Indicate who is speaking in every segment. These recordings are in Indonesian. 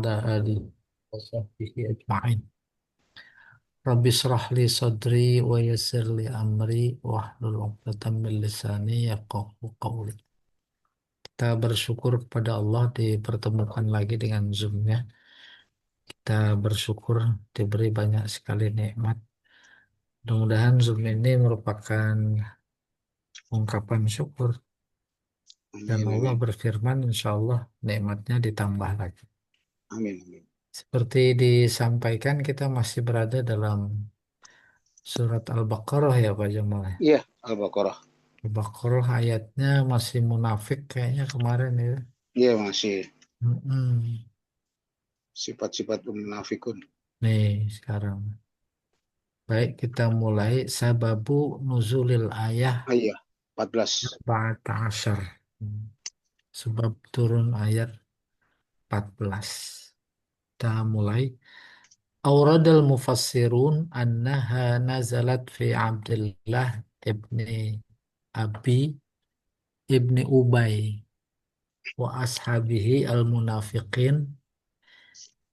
Speaker 1: ala alihi wa sahbihi ajma'in. Rabbi shrah li sadri wa yassir li amri wahlul 'uqdatam min lisani yafqahu qawli. Kita bersyukur kepada Allah dipertemukan lagi dengan Zoom-nya. Kita bersyukur diberi banyak sekali nikmat. Mudah-mudahan Zoom ini merupakan ungkapan syukur dan
Speaker 2: Amin,
Speaker 1: Allah
Speaker 2: amin,
Speaker 1: berfirman insya Allah nikmatnya ditambah lagi.
Speaker 2: amin, amin.
Speaker 1: Seperti disampaikan kita masih berada dalam surat Al-Baqarah ya Pak Jamal.
Speaker 2: Iya, Al-Baqarah.
Speaker 1: Al-Baqarah ayatnya masih munafik kayaknya kemarin ya.
Speaker 2: Iya, masih
Speaker 1: Mm-mm.
Speaker 2: sifat-sifat munafikun.
Speaker 1: Nih sekarang. Baik kita mulai sababu nuzulil ayah
Speaker 2: Ah, iya, 14.
Speaker 1: ba'da asyar. Sebab turun ayat 14. Kita mulai. Auradal mufassirun annaha nazalat fi Abdullah ibni Abi ibni Ubay wa ashabihi al-munafiqin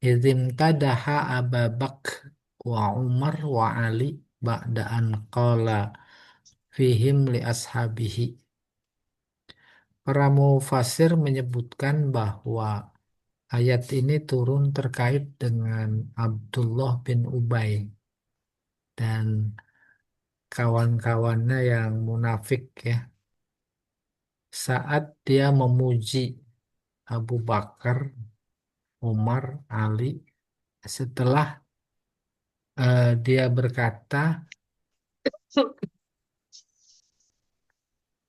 Speaker 1: idzim tadaha Aba Bakr wa Umar wa Ali ba'da an qala fihim li ashabihi. Para mufasir menyebutkan bahwa ayat ini turun terkait dengan Abdullah bin Ubay dan kawan-kawannya yang munafik ya saat dia memuji Abu Bakar, Umar, Ali setelah dia berkata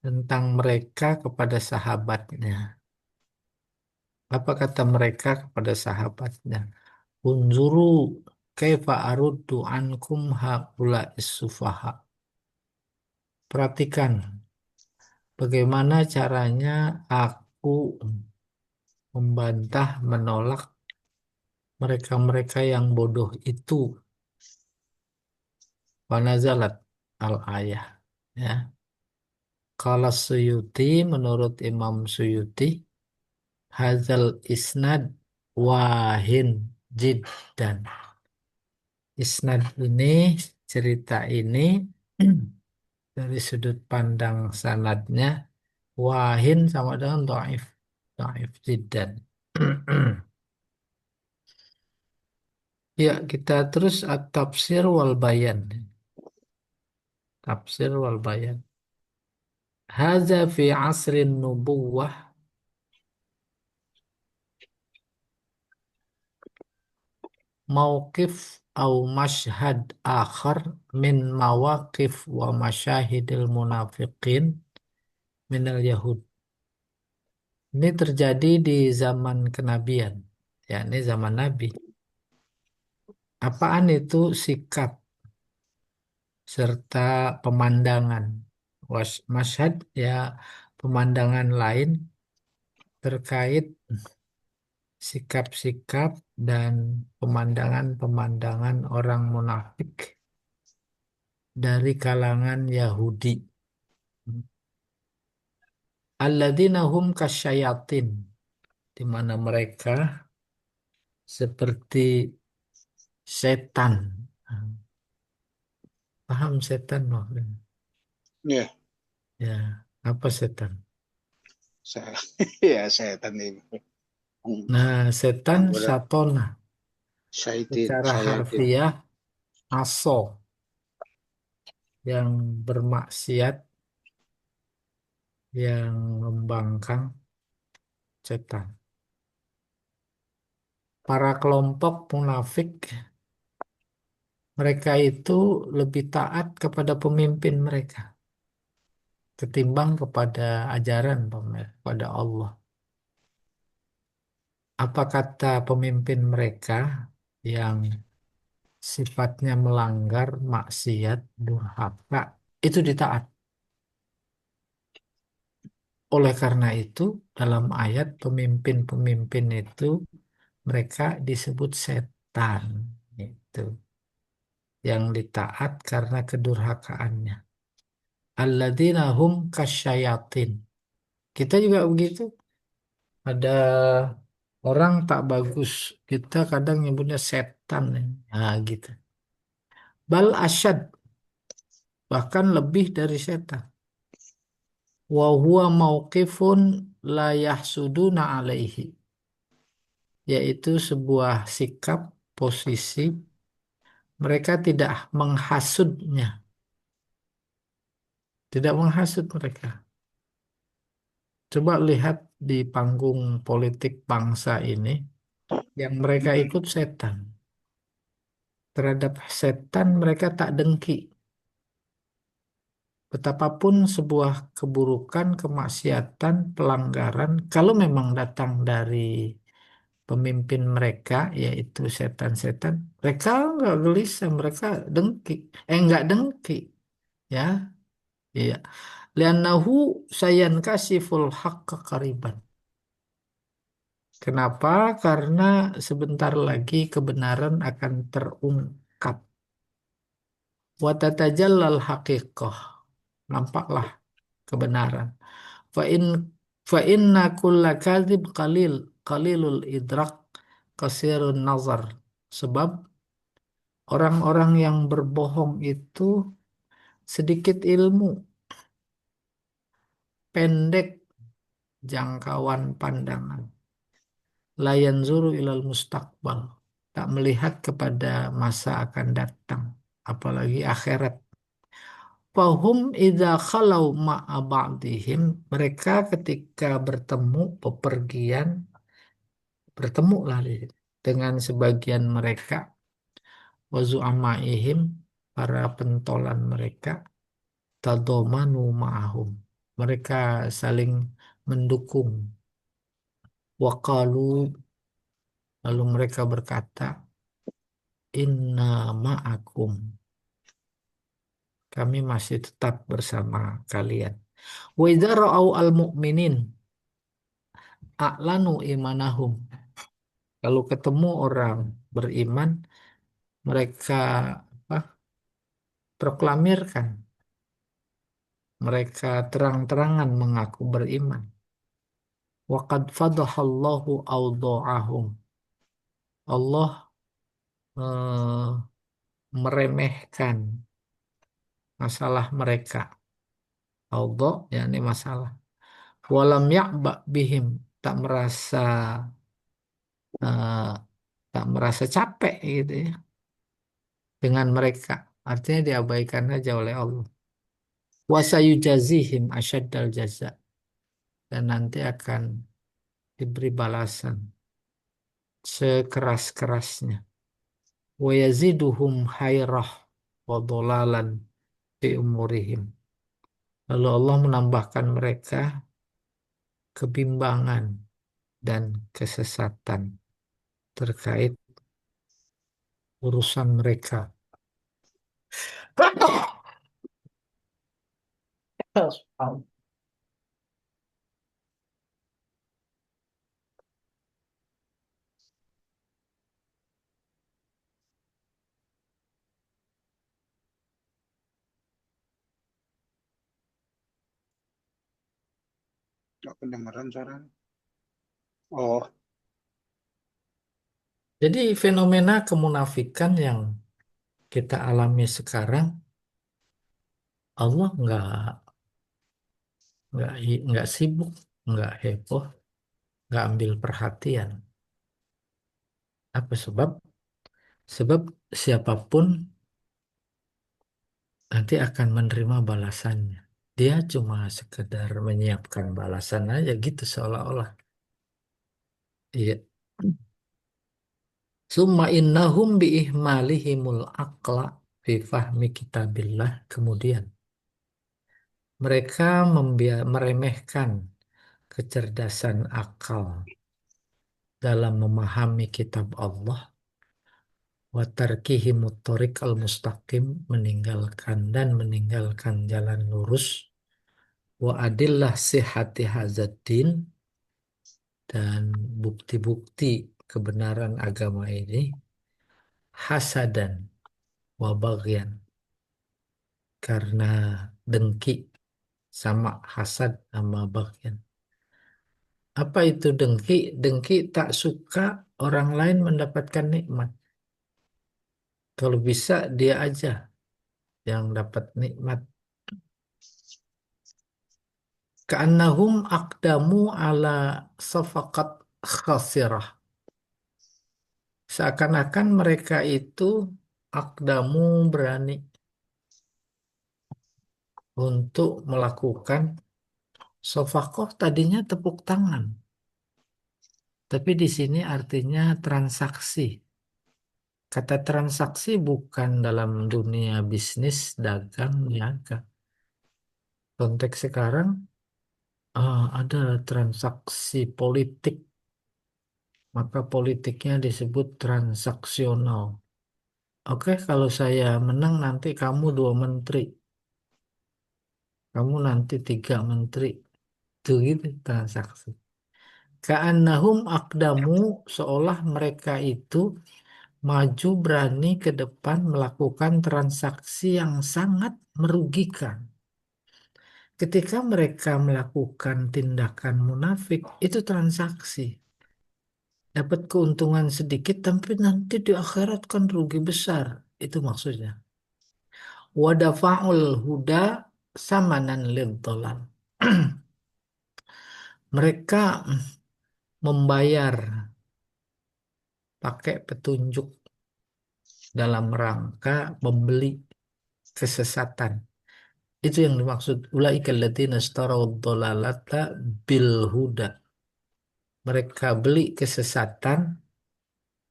Speaker 1: tentang mereka kepada sahabatnya. Apa kata mereka kepada sahabatnya? Unzuru kaifa aruddu ankum haula'is sufaha. Perhatikan bagaimana caranya aku membantah, menolak mereka-mereka yang bodoh itu. Wanazalat al-ayah. Ya. Kalau Suyuti, menurut Imam Suyuti, hazal isnad wahin jiddan. Isnad ini, cerita ini dari sudut pandang sanadnya wahin sama dengan dhaif. Dhaif jiddan. Ya, kita terus at-tafsir wal bayan. Tafsir wal bayan. Hadza fi asrin nubuwah mauqif au mashhad akhar min mawaqif wa masyahidil munafiqin minal yahud. Ini terjadi di zaman kenabian, yakni zaman Nabi. Apaan itu sikap serta pemandangan? Masyhad ya pemandangan lain terkait sikap-sikap dan pemandangan-pemandangan orang munafik dari kalangan Yahudi. Alladzina hum kasyayatin, di mana mereka seperti setan. Paham setan, Noh?
Speaker 2: Iya,
Speaker 1: Ya, apa setan?
Speaker 2: saya, ya setan ini.
Speaker 1: Nah, setan
Speaker 2: Yang berat,
Speaker 1: satona. Secara
Speaker 2: syaitin.
Speaker 1: harfiah aso yang bermaksiat, yang membangkang setan. Para kelompok munafik, mereka itu lebih taat kepada pemimpin mereka ketimbang kepada ajaran kepada Allah. Apa kata pemimpin mereka yang sifatnya melanggar, maksiat, durhaka, itu ditaat. Oleh karena itu, dalam ayat pemimpin-pemimpin itu mereka disebut setan, itu yang ditaat karena kedurhakaannya. Alladzina hum kasyayatin. Kita juga begitu. Ada Orang tak bagus. Kita kadang nyebutnya setan. Nah, gitu. Bal asyad. Bahkan lebih dari setan. Wa huwa mauqifun la yahsuduna alaihi. Yaitu sebuah sikap, posisi. Mereka tidak menghasutnya. Tidak menghasut mereka. Coba lihat di panggung politik bangsa ini. Yang mereka
Speaker 2: Mm-mm.
Speaker 1: ikut setan. Terhadap setan mereka tak dengki. Betapapun sebuah keburukan, kemaksiatan, pelanggaran, kalau memang datang dari pemimpin mereka, yaitu setan-setan, mereka nggak gelisah, mereka dengki. Nggak dengki, ya, iya. Liannahu sayan kasiful haqqa qariban. Kenapa? Karena sebentar lagi kebenaran akan terungkap. Watatajallal haqiqah. Nampaklah kebenaran. Fa in fa inna kulla kadzib qalilul idrak kasirun nazar. Sebab orang-orang yang berbohong itu sedikit ilmu, pendek jangkauan pandangan. La yanzuru ilal mustaqbal. Tak melihat kepada masa akan datang, apalagi akhirat. Fahum idza khalau ma'a ba'dihim, mereka ketika bertemu bepergian bertemu lah dengan sebagian mereka wazu'amaihim, para pentolan mereka, tadomanu ma'ahum, mereka saling mendukung, waqalu, lalu mereka berkata, inna ma'akum, kami masih tetap bersama kalian. Wa idza ra'au al-mu'minin a'lanu imanahum, kalau ketemu orang beriman mereka apa, proklamirkan, mereka terang-terangan mengaku beriman. Waqad fadahallahu awdha'ahum. Allah meremehkan masalah mereka. Awdha' yakni masalah. Walam ya'ba bihim, tak merasa eh, tak merasa capek gitu ya dengan mereka. Artinya diabaikan saja oleh Allah. Wa sayujazihim asyaddal jaza, dan nanti akan diberi balasan sekeras-kerasnya. Wa yaziduhum hayrah wa dhalalan fi umurihim. Lalu Allah menambahkan mereka kebimbangan dan kesesatan terkait urusan mereka.
Speaker 2: Nggak kedengeran suaranya. Oh,
Speaker 1: Jadi fenomena kemunafikan yang kita alami sekarang, Allah nggak sibuk, nggak heboh, nggak ambil perhatian. Apa sebab? Sebab siapapun nanti akan menerima balasannya. Dia cuma sekedar menyiapkan balasan aja gitu seolah-olah. Iya. Summa innahum biihmalihimul aqla fi fahmi kitabillah. Kemudian mereka meremehkan kecerdasan akal dalam memahami kitab Allah, wa tarkihimut thoriq al-mustaqim, meninggalkan jalan lurus, wa adillah sihhati hazaddin, dan bukti-bukti kebenaran agama ini, hasadan wa baghyan, karena dengki, sama hasad sama baghyan, Apa itu dengki? Dengki tak suka orang lain mendapatkan nikmat. Kalau bisa dia aja yang dapat nikmat. Ka'annahum aqdamu ala safaqat khasirah. Seakan-akan mereka itu aqdamu berani untuk melakukan sofakoh tadinya tepuk tangan. Tapi di sini artinya transaksi. Kata transaksi bukan dalam dunia bisnis, dagang, niaga. Konteks sekarang ada transaksi politik, maka politiknya disebut transaksional. Oke, kalau saya menang nanti kamu 2 menteri, kamu nanti 3 menteri. Itu gitu transaksi. Ka'annahum aqdamu seolah mereka itu maju berani ke depan melakukan transaksi yang sangat merugikan. Ketika mereka melakukan tindakan munafik, itu transaksi. Dapat keuntungan sedikit, tapi nanti di akhirat kan rugi besar. Itu maksudnya. Wadafa'ul huda samanan lid Mereka membayar pakai petunjuk dalam rangka membeli kesesatan. Itu yang dimaksud ulaikal ladzina ishtarawud dhalalata bil huda. Mereka beli kesesatan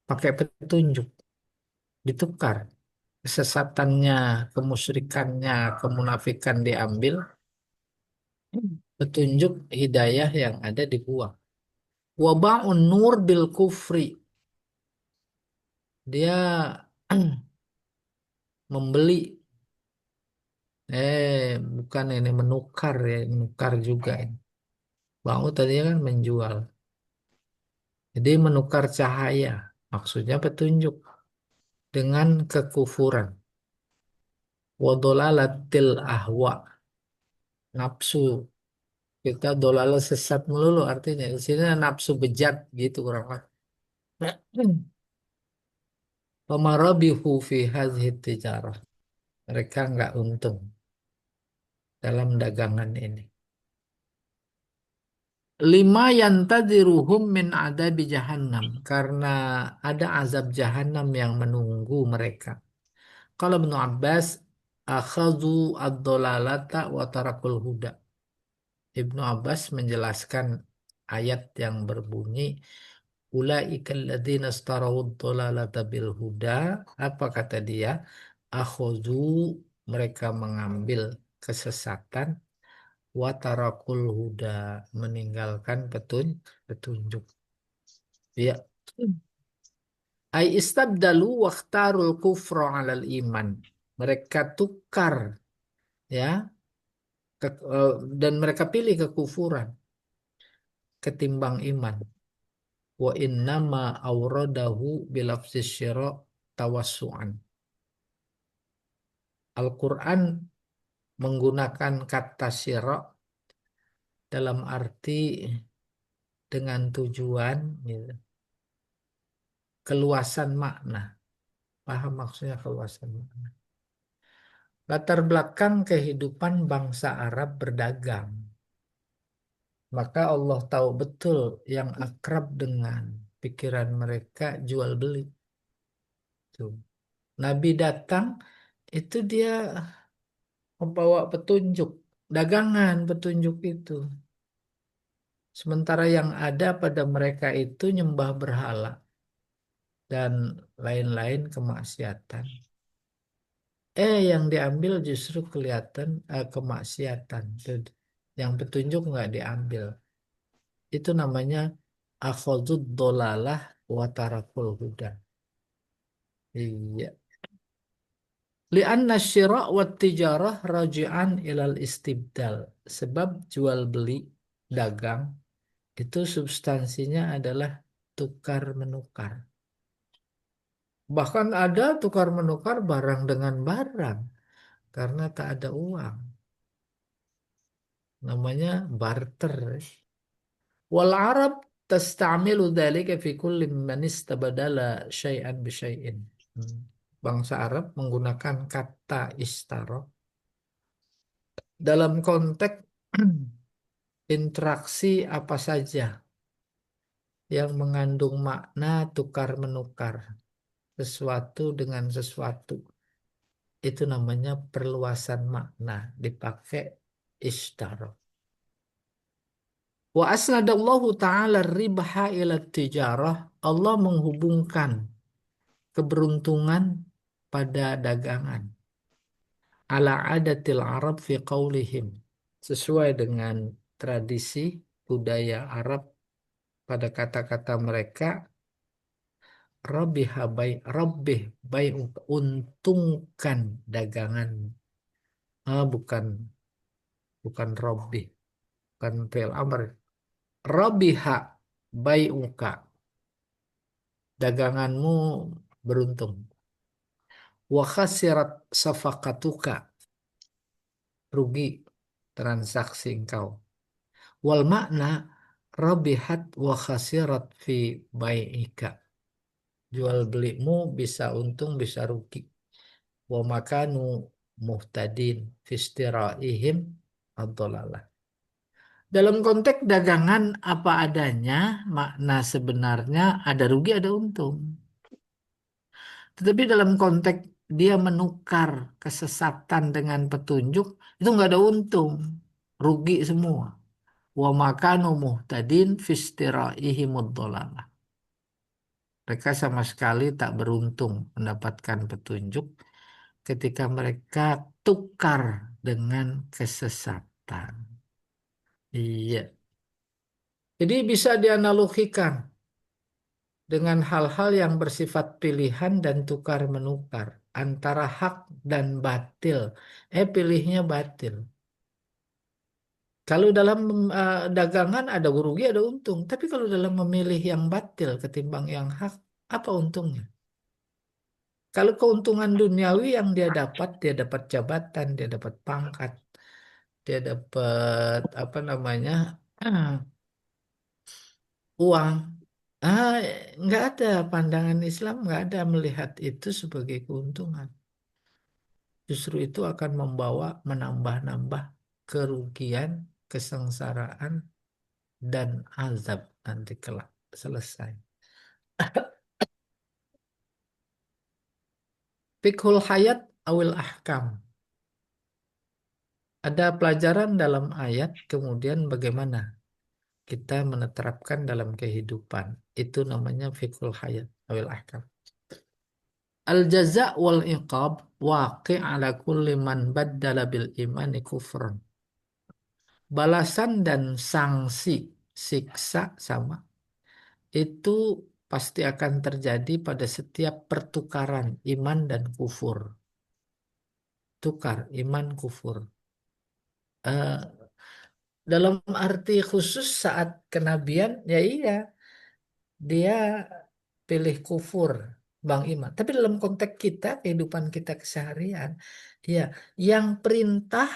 Speaker 1: pakai petunjuk, ditukar. Kesesatannya, kemusyrikannya, kemunafikan diambil, petunjuk hidayah yang ada dibuang. Waba'un nur bil kufri. Dia membeli, bukan ini menukar ya, menukar juga ini. Ba'u tadinya kan menjual. Jadi menukar cahaya, maksudnya petunjuk dengan kekufuran. Wadolalatil ahwa, nafsu. Kita dolala sesat melulu artinya. Di sini nafsu bejat gitu kurang lebih. Pamarabihu fi hadhihi tijarah. Mereka nggak untung dalam dagangan ini. Lima yantadiruhum min adabi jahannam. Karena ada azab jahannam yang menunggu mereka. Kalau Ibnu Abbas, akhadhu ad-dolalata wa tarakul huda. Ibnu Abbas menjelaskan ayat yang berbunyi ulaikal ladzina istarawud dhalalata bil huda. Apa kata dia? Akhadhu, mereka mengambil kesesatan, wa tarakul huda, meninggalkan petunjuk. Ya. Ai istabdalu wakhtarul kufra 'alal iman. Mereka tukar ya dan mereka pilih kekufuran ketimbang iman. Wa innama awradahu bilafzis syira tawassu'an. Al-Quran menggunakan kata syira dalam arti dengan tujuan gitu, keluasan makna. Paham maksudnya keluasan makna? Latar belakang kehidupan bangsa Arab berdagang. Maka Allah tahu betul yang akrab dengan pikiran mereka jual beli. Tuh. Nabi datang itu dia membawa petunjuk, dagangan petunjuk itu. Sementara yang ada pada mereka itu nyembah berhala dan lain-lain kemaksiatan. Yang diambil justru kelihatan kemaksiatan. Tuh. Yang petunjuk nggak diambil. Itu namanya akhadzud dolalah wa tarakul huda. Iya. Lianna syira' wa tijarah raji'an ilal istibdal. Sebab jual beli dagang itu substansinya adalah tukar menukar. Bahkan ada tukar menukar barang dengan barang karena tak ada uang. Namanya barter. Wal Arab tasta'milu dzalika fi kulli man istabadala syai'an bi syai'in. Hmm. Bangsa Arab menggunakan kata istaro dalam konteks interaksi apa saja yang mengandung makna tukar menukar sesuatu dengan sesuatu. Itu namanya perluasan makna dipakai istaro. Wa asnadallahu ta'ala ribha ila tijarah. Allah menghubungkan keberuntungan pada dagangan. Ala adatil Arab fi qaulihim. Sesuai dengan tradisi budaya Arab pada kata-kata mereka, Rabiha rabbih untungkan dagangan. Bukan bukan rabbih, bukan fi'il amr. Rabiha bai'uka, daganganmu beruntung. Wa khasirat safaqatuka, rugi transaksi engkau. Wal makna rabihat wa khasirat fi bai'ika. Jual belimu bisa untung bisa rugi. Wa makanu muhtadin fi istiraihim ad-dhalalah. Dalam konteks dagangan apa adanya, makna sebenarnya ada rugi ada untung. Tetapi dalam konteks dia menukar kesesatan dengan petunjuk, itu nggak ada untung, rugi semua. Wa makanu muhtadin fistiraihimud dhalalah. Mereka sama sekali tak beruntung mendapatkan petunjuk ketika mereka tukar dengan kesesatan. Iya. Jadi bisa dianalogikan dengan hal-hal yang bersifat pilihan dan tukar menukar antara hak dan batil. Pilihnya batil. Kalau dalam dagangan ada rugi ada untung, tapi kalau dalam memilih yang batil ketimbang yang hak, apa untungnya? Kalau keuntungan duniawi yang dia dapat jabatan, dia dapat pangkat, dia dapat apa namanya uang. Ah, nggak ada pandangan Islam, nggak ada melihat itu sebagai keuntungan. Justru itu akan membawa menambah-nambah kerugian, kesengsaraan, dan azab nanti kelak selesai. Fiqhul hayat awil ahkam. Ada pelajaran dalam ayat, kemudian bagaimana kita menerapkan dalam kehidupan. Itu namanya fiqhul hayat awil ahkam. Al jaza wal iqab waqi' ala kulli man baddala bil imani kufran. Balasan dan sanksi siksa sama itu pasti akan terjadi pada setiap pertukaran iman dan kufur. Tukar iman kufur. Eh, dalam arti khusus saat kenabian, ya iya, dia pilih kufur, Bang Iman. Tapi dalam konteks kita, kehidupan kita keseharian, ya, yang perintah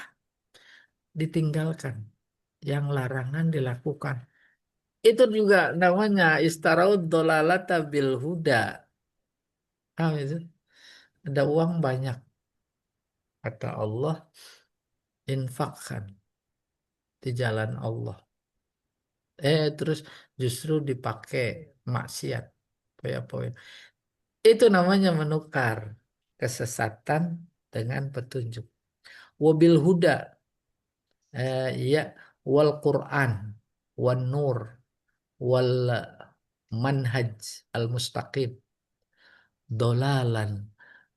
Speaker 1: ditinggalkan, yang larangan dilakukan. Itu juga namanya istaraud dolalata bil huda. Paham itu? Ada uang banyak, kata Allah, infakkan di jalan Allah. Terus justru dipakai maksiat. Poya-poya. Itu namanya menukar kesesatan dengan petunjuk. Wabil huda, ya, wal Quran, wan nur, wal manhaj al mustaqim, dolalan,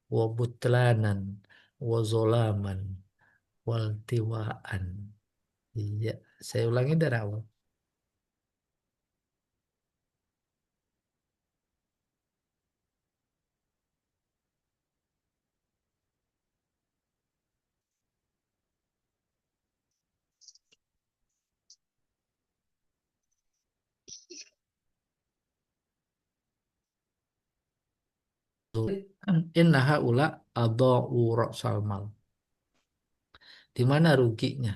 Speaker 1: wa butlanan, wa zolaman, wal tiwaan. Iya, saya ulangi dari awal. Innaha ula adau ra'sal mal. Di mana ruginya?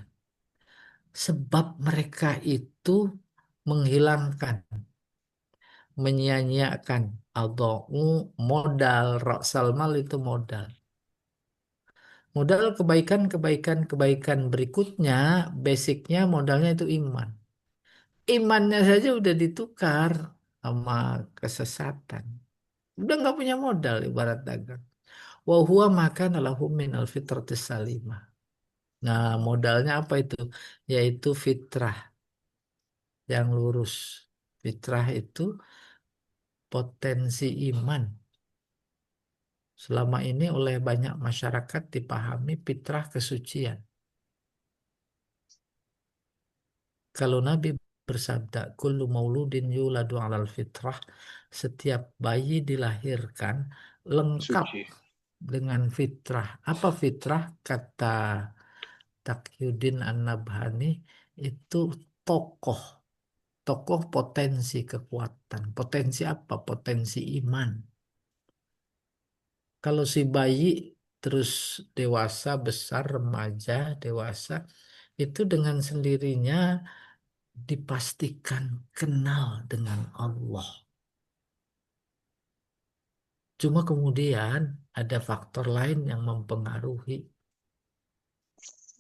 Speaker 1: Sebab mereka itu menghilangkan, menyia-nyiakan adau modal ra'sal mal itu modal. Modal kebaikan berikutnya, basicnya modalnya itu iman. Imannya saja udah ditukar sama kesesatan. Udah nggak punya modal ibarat dagang. Wa huwa maka lahu minal fitratis salimah. Nah, modalnya apa itu? Yaitu fitrah yang lurus. Fitrah itu potensi iman. Selama ini oleh banyak masyarakat dipahami fitrah kesucian. Kalau Nabi bersabda, kullu mauludin yuladu alal fitrah, setiap bayi dilahirkan lengkap
Speaker 2: Suci.
Speaker 1: dengan fitrah. Apa fitrah? Kata Taqiyuddin An-Nabhani, itu tokoh. Tokoh potensi kekuatan. Potensi apa? Potensi iman. Kalau si bayi terus dewasa, besar, remaja, dewasa, itu dengan sendirinya dipastikan kenal dengan Allah. Cuma kemudian ada faktor lain yang mempengaruhi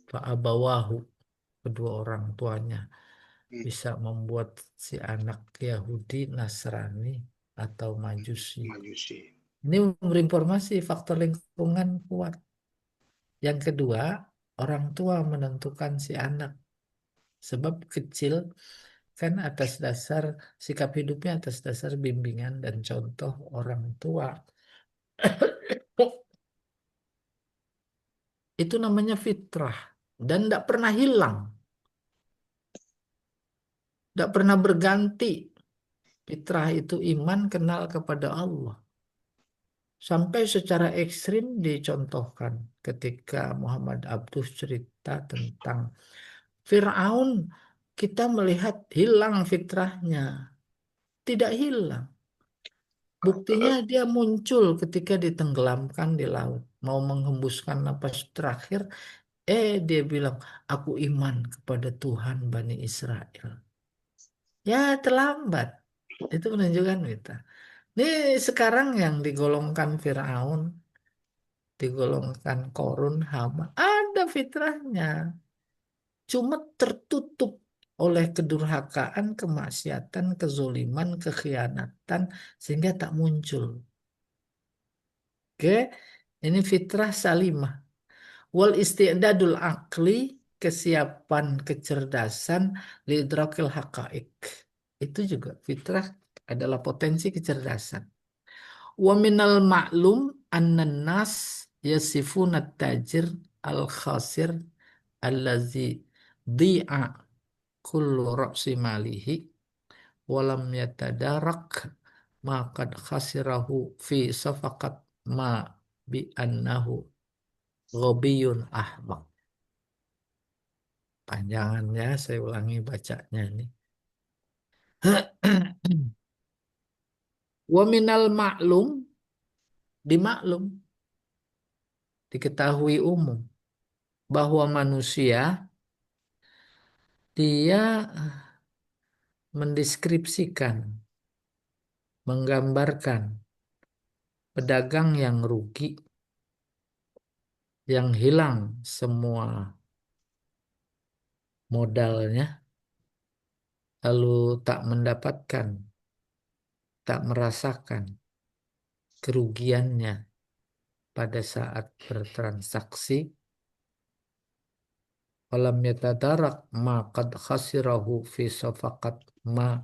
Speaker 1: fa'abawahu, kedua orang tuanya
Speaker 2: Hmm,
Speaker 1: bisa membuat si anak Yahudi, Nasrani, atau Majusi.
Speaker 2: Majusi.
Speaker 1: Ini memberi informasi faktor lingkungan kuat. Yang kedua, orang tua menentukan si anak. Sebab kecil kan atas dasar sikap hidupnya atas dasar bimbingan dan contoh orang tua. Itu namanya fitrah dan tidak pernah hilang, tidak pernah berganti. Fitrah itu iman kenal kepada Allah. Sampai secara ekstrim dicontohkan ketika Muhammad Abduh cerita tentang Fir'aun, kita melihat hilang fitrahnya. Tidak hilang. Buktinya dia muncul ketika ditenggelamkan di laut. Mau menghembuskan napas terakhir, dia bilang, aku iman kepada Tuhan Bani Israel. Ya terlambat. Itu menunjukkan kita. Ini sekarang yang digolongkan Firaun, digolongkan Korun, Haman, ada fitrahnya. Cuma tertutup oleh kedurhakaan, kemaksiatan, kezoliman, kekhianatan, sehingga tak muncul. Oke, ini fitrah salimah. Wal isti'dadul akli, kesiapan kecerdasan, lidrakil haqaik. Itu juga fitrah adalah potensi kecerdasan. Wa minal ma'lum annan nas yasifuna tajir al-khasir allazi di'a kullu ra'si malihi walam yatadarak ma qad khasirahu fi safaqat ma bi annahu ghabiyun ahmaq. Panjangan ya, saya ulangi bacanya ini. Wa minal ma'lum, dimaklum, diketahui umum bahwa manusia dia mendeskripsikan, menggambarkan pedagang yang rugi, yang hilang semua modalnya, lalu tak mendapatkan, tak merasakan kerugiannya pada saat bertransaksi, walam yatadarak ma qad khasirahu fi safaqat ma,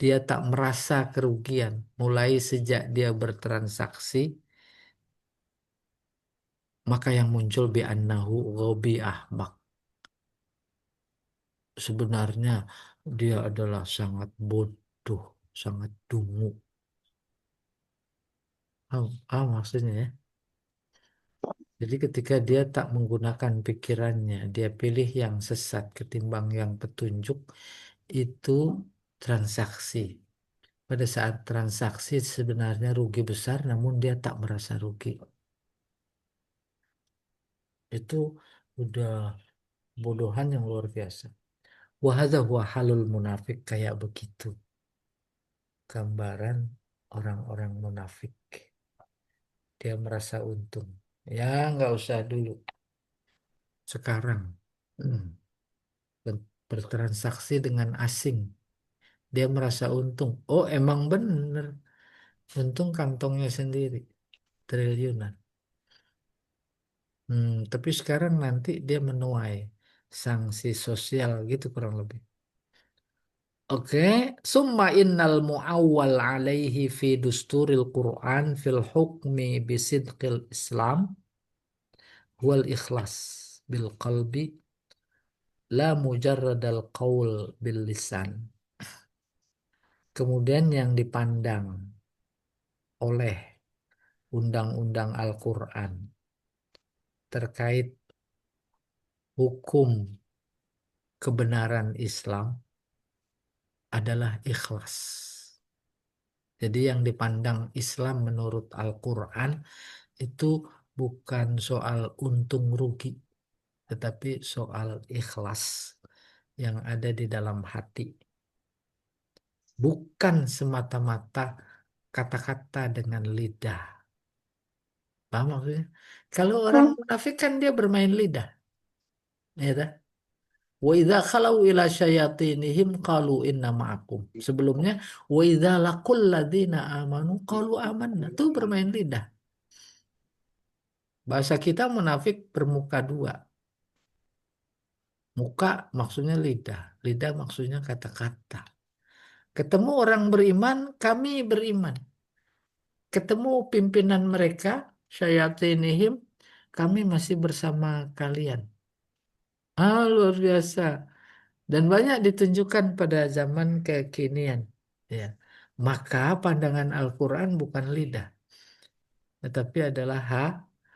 Speaker 1: dia tak merasa kerugian mulai sejak dia bertransaksi, maka yang muncul bi annahu ghabi ahmak, sebenarnya dia adalah sangat bodoh, sangat dungu. Maksudnya ya. Jadi ketika dia tak menggunakan pikirannya, dia pilih yang sesat ketimbang yang petunjuk, itu transaksi. Pada saat transaksi sebenarnya rugi besar, namun dia tak merasa rugi. Itu udah bodohan yang luar biasa. Wahada huwa halul munafik, kayak begitu gambaran orang-orang munafik. Dia merasa untung. Ya, nggak usah dulu. Sekarang bertransaksi dengan asing. Dia merasa untung. Oh, emang bener. Untung kantongnya sendiri. Triliunan. Tapi sekarang nanti dia menuai sanksi sosial gitu kurang lebih. Oke, summa innal muawwal alaihi fi dusturil Quran fil hukmi bisidqil Islam wal ikhlas bil qalbi la mujarradal qaul bil lisan. Kemudian yang dipandang oleh undang-undang Al-Quran terkait hukum kebenaran Islam adalah ikhlas. Jadi yang dipandang Islam menurut Al-Quran itu bukan soal untung rugi, tetapi soal ikhlas yang ada di dalam hati. Bukan semata-mata kata-kata dengan lidah. Paham maksudnya? Kalau orang munafik kan dia bermain lidah. Ya tak? Wa idza khalau ila syayatinihim qalu inna ma'akum. Sebelumnya wa idza laqul ladzina amanu qalu amanna. Itu bermain lidah. Bahasa kita munafik bermuka dua. Muka maksudnya lidah. Lidah maksudnya kata-kata. Ketemu orang beriman, kami beriman. Ketemu pimpinan mereka, syayatinihim, kami masih bersama kalian. Ah, luar biasa. Dan banyak ditunjukkan pada zaman kekinian. Ya. Maka pandangan Al-Quran bukan lidah, tetapi adalah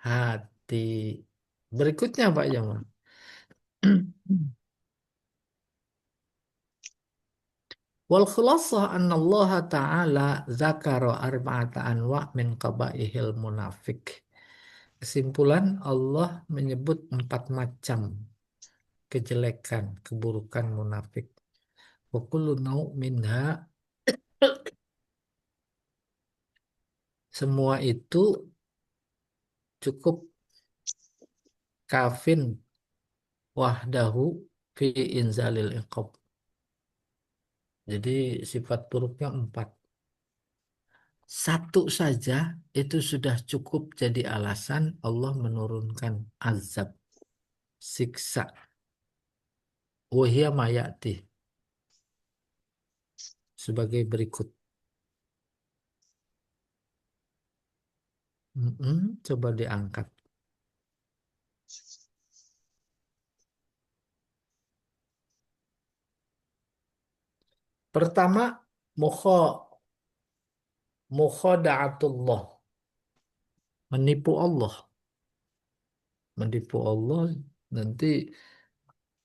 Speaker 1: hati. Berikutnya Pak Jamal. Wal khulasah anna Allah Ta'ala zakara arba'ata anwa' min qabaihil munafik. Kesimpulan Allah menyebut 4 macam kejelekan, keburukan munafik. Wa kullu nau' minha, semua itu cukup kafin wahdahu fi inzalil iqab. Jadi sifat buruknya 4. Satu saja itu sudah cukup jadi alasan Allah menurunkan azab, siksa. Wahia mayati sebagai berikut. Coba diangkat. Pertama, mukho, mukhoda'atullah, menipu Allah. Menipu Allah nanti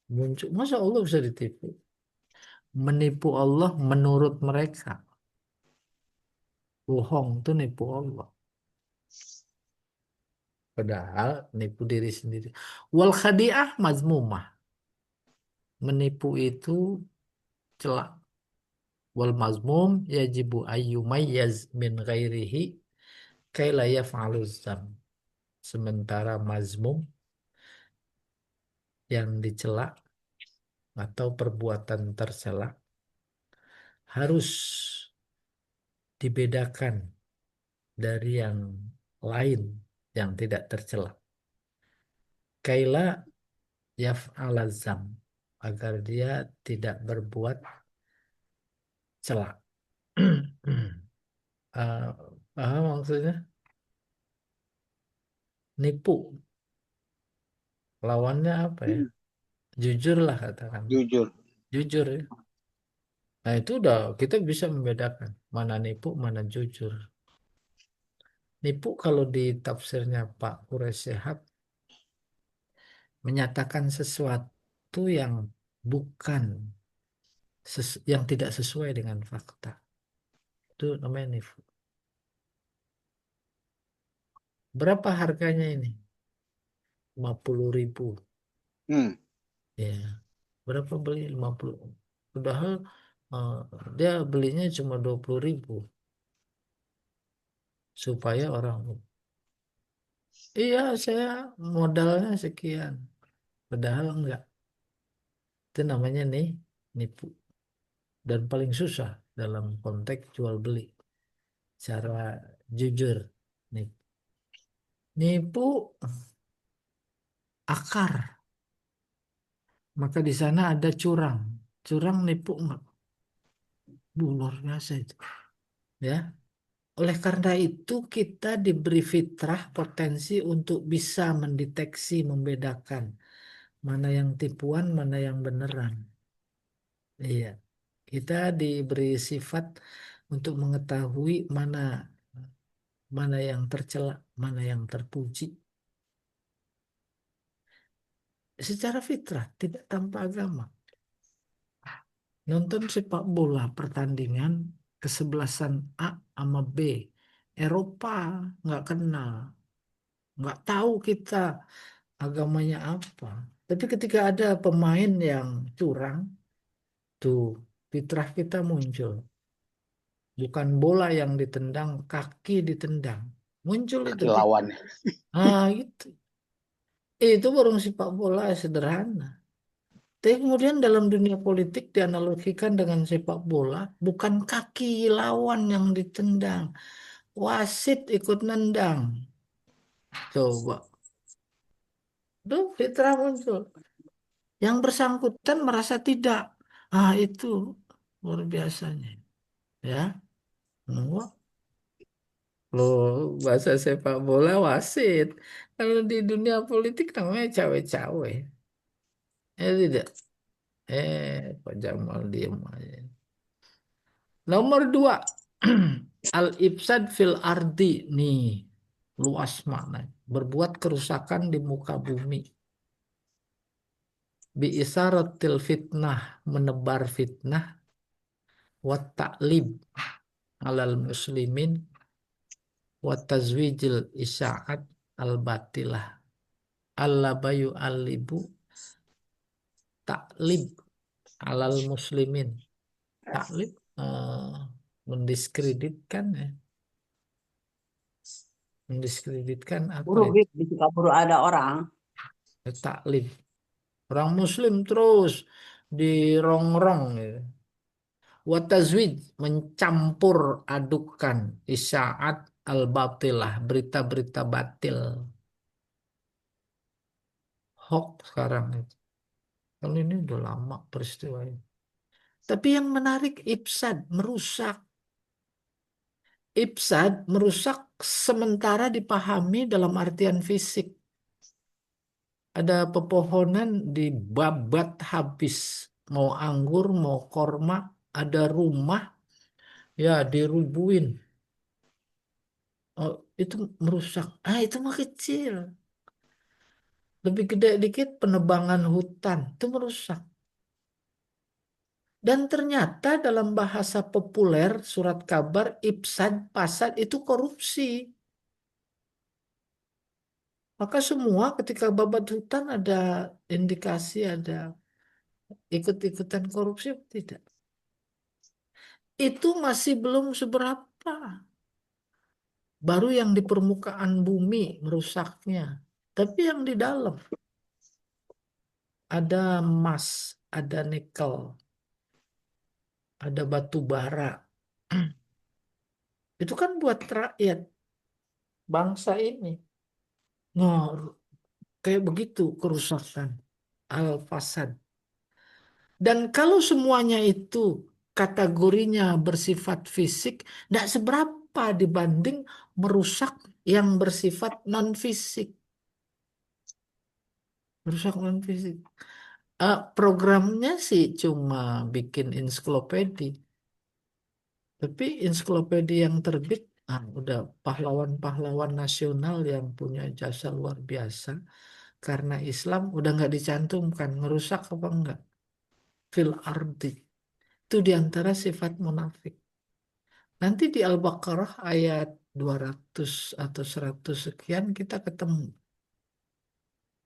Speaker 1: muncul. Masa Allah bisa ditipu? Menipu Allah menurut mereka. Bohong itu nipu Allah. Padahal nipu diri sendiri. Wal khadi'ah mazmumah. Menipu itu celak. Wal mazmum yajibu ayyumayyaz min ghairihi kaila yaf'alu dzam. Sementara mazmum yang dicela atau perbuatan tercela harus dibedakan dari yang lain yang tidak tercela. Kaila yaf'ala dzam, agar dia tidak berbuat celak. Eh, paham maksudnya? Nipu. Lawannya apa ya? Jujur lah katakan.
Speaker 2: Jujur.
Speaker 1: Jujur ya. Nah itu udah kita bisa membedakan mana nipu, mana jujur. Nipu kalau di tafsirnya Pak Quraish Shihab menyatakan sesuatu yang bukan, yang tidak sesuai dengan fakta. Itu namanya nipu. Berapa harganya ini? 50.000.
Speaker 2: Hmm.
Speaker 1: Ya. Berapa beli? 50. Padahal eh, dia belinya cuma 20.000 supaya orang, iya saya modalnya sekian. Padahal enggak. Itu namanya nih nipu. Dan paling susah dalam konteks jual beli. Cara jujur. Nipu. Nipu akar. Maka di sana ada curang. Curang nipu enggak? Luar biasa itu. Ya. Oleh karena itu kita diberi fitrah potensi untuk bisa mendeteksi, membedakan mana yang tipuan, mana yang beneran. Iya, kita diberi sifat untuk mengetahui mana mana yang tercela, mana yang terpuji. Secara fitrah, tidak tanpa agama. Nonton sepak bola pertandingan kesebelasan A sama B. Eropa nggak kenal, nggak tahu kita agamanya apa. Tapi ketika ada pemain yang curang, tuh fitrah kita muncul. Bukan bola yang ditendang, kaki ditendang. Muncul itu
Speaker 2: Kaki
Speaker 1: kita.
Speaker 2: lawan.
Speaker 1: Ah, itu. Itu baru sepak bola sederhana. Tapi kemudian dalam dunia politik dianalogikan dengan sepak bola, bukan kaki lawan yang ditendang. Wasit ikut nendang. Coba. Tuh fitrah muncul. Yang bersangkutan merasa tidak. Ah, itu luar biasanya. Ya. Wah, loh, bahasa sepak bola wasit. Kalau di dunia politik namanya cawe-cawe. Tidak. Pak Jamal diem aja. Nomor dua. Al-ifsad fil ardi. Nih, luas makna. Berbuat kerusakan di muka bumi. Bi isaratil fitnah. Menebar fitnah. Wat ta'lib alal muslimin. Wat tazwijil isya'at al-batilah. Bayu alibu taklib alal muslimin. Taklib mendiskreditkan ya. Mendiskreditkan apa
Speaker 3: Buruk
Speaker 1: itu?
Speaker 3: gitu, suka buruk ada orang.
Speaker 1: Taklib. Orang muslim terus dirongrong gitu. Watazwij mencampur adukan isyaat al-batilah berita-berita batil. Hoax sekarang itu. Kalau ini udah lama peristiwa ini. Tapi yang menarik ifsad merusak. Ifsad merusak sementara dipahami dalam artian fisik. Ada pepohonan dibabat habis. Mau anggur, mau korma, ada rumah, ya dirubuin. Oh, itu merusak. Ah, itu mah kecil. Lebih gede dikit penebangan hutan. Itu merusak. Dan ternyata dalam bahasa populer, surat kabar, ifsad, fasad itu korupsi. Maka semua ketika babat hutan ada indikasi, ada ikut-ikutan korupsi, tidak. Itu masih belum seberapa. Baru yang di permukaan bumi merusaknya. Tapi yang di dalam ada emas, ada nikel, ada batu bara. Itu kan buat rakyat bangsa ini. Nah, kayak begitu kerusakan al-fasad. Dan kalau semuanya itu kategorinya bersifat fisik, tidak seberapa dibanding merusak yang bersifat non-fisik. Merusak non-fisik. Programnya sih cuma bikin ensiklopedia. Tapi ensiklopedia yang terbit, udah pahlawan-pahlawan nasional yang punya jasa luar biasa. Karena Islam udah nggak dicantumkan. Ngerusak apa enggak? Fil ardi. Itu diantara sifat munafik. Nanti di Al-Baqarah ayat 200 atau 100 sekian kita ketemu.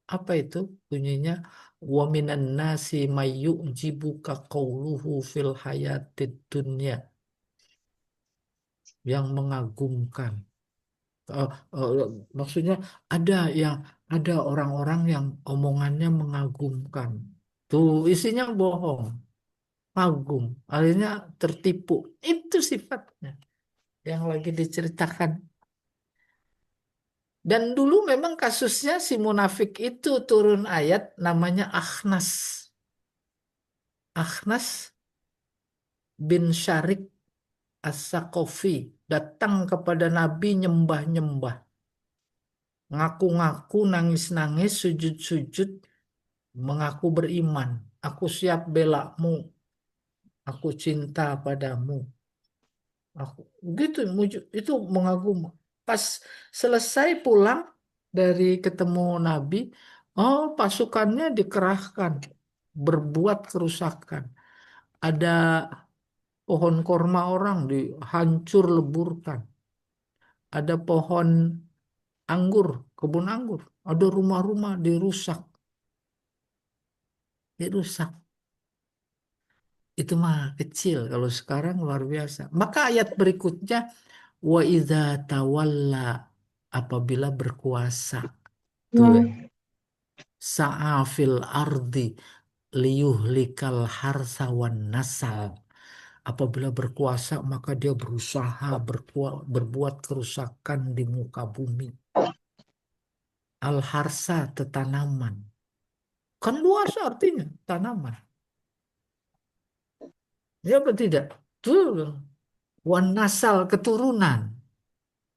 Speaker 1: Apa itu bunyinya? Wa minan nasi may yu'jibuka qawluhu fil hayatid dunya, yang mengagumkan. Eh, eh, Maksudnya ada yang ada orang-orang yang omongannya mengagumkan. Tuh isinya bohong, kagum, akhirnya tertipu. Itu sifatnya yang lagi diceritakan. Dan dulu memang kasusnya si munafik itu turun ayat namanya Akhnas. Akhnas bin Syarik As-Saqafi datang kepada Nabi nyembah-nyembah. Ngaku-ngaku nangis-nangis sujud-sujud mengaku beriman. Aku siap belamu, aku cinta padamu. Aku gitu itu mengagum. Pas selesai pulang dari ketemu Nabi, oh pasukannya dikerahkan berbuat kerusakan. Ada pohon korma orang dihancur leburkan. Ada pohon anggur, kebun anggur. Ada rumah-rumah dirusak, dirusak. Itu mah kecil, kalau sekarang luar biasa. Maka ayat berikutnya, wa idza tawalla, apabila berkuasa, tuh ya, sa'afil ardi liyuhlikal harsa wan nasal. Apabila berkuasa, maka dia berusaha berbuat kerusakan di muka bumi. Al harsa, tetanaman. Kan luas artinya, tanaman. Ya apa tidak? Tuh, wan nasal, keturunan.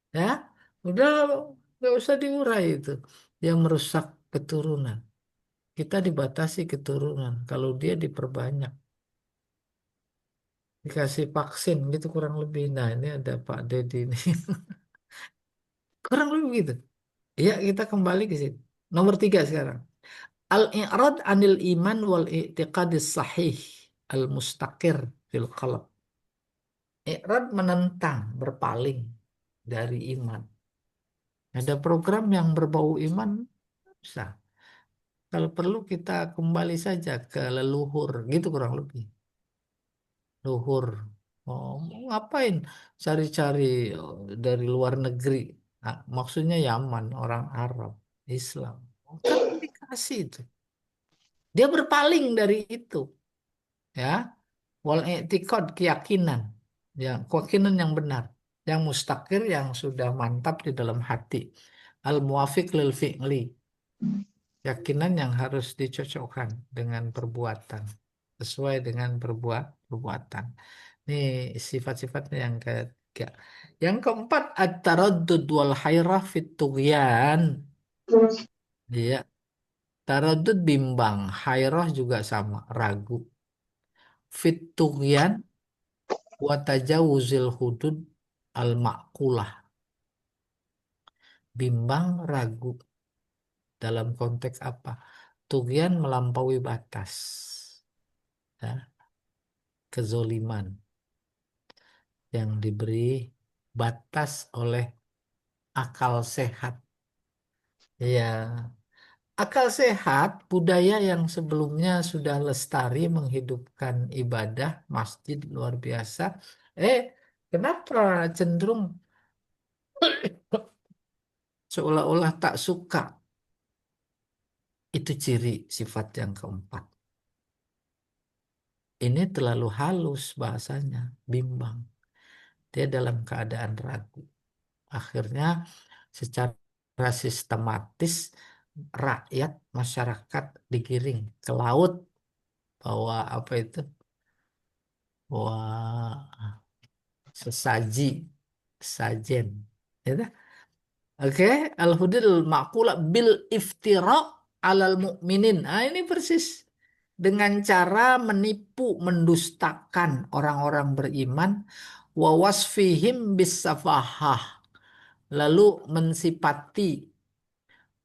Speaker 1: Ya, udah nggak usah diurai itu. Yang merusak keturunan. Kita dibatasi keturunan. Kalau dia diperbanyak. Dikasih vaksin gitu kurang lebih. Nah ini ada Pak Dedi ini. Kurang lebih gitu. Ya kita kembali ke situ. Nomor tiga sekarang. Al-i'rad anil iman wal i'tiqadis sahih al-mustaqir fil qalb. I'rad menentang, berpaling dari iman. Ada program yang berbau iman, bisa. Kalau perlu kita kembali saja ke leluhur, gitu kurang lebih. Luhur. Oh, mau ngapain cari-cari dari luar negeri? Nah, maksudnya Yaman, orang Arab, Islam. Kan dikasih itu. Dia berpaling dari itu, ya. Wal i'tiqad, keyakinan, ya, keyakinan yang benar, yang mustakir, yang sudah mantap di dalam hati. Al muwafiq lil fi'li, keyakinan yang harus dicocokkan dengan perbuatan, sesuai dengan perbuatan. Ini sifat-sifatnya yang ketiga. Yang keempat, at-taraddud wal hairah fit tughyan. Iya, taraddud bimbang, hairah juga sama, ragu. Fit tughyan wa tajawuzil hudud al makulah. Bimbang, ragu dalam konteks apa? Tughyan melampaui batas, ya, kezoliman yang diberi batas oleh akal sehat. Ya, akal sehat, budaya yang sebelumnya sudah lestari menghidupkan ibadah, masjid luar biasa. Eh, kenapa cenderung seolah-olah tak suka? Itu ciri sifat yang keempat. Ini terlalu halus bahasanya, bimbang. Dia dalam keadaan ragu. Akhirnya secara sistematis rakyat, masyarakat digiring ke laut, bawa apa itu? Bawa sesaji, sajen. Ya dah. Oke, al-hudul ma'qula bil iftira alal mu'minin. Ah, ini persis dengan cara menipu, mendustakan orang-orang beriman, wa wasfihim bis safahah. Lalu mensifati,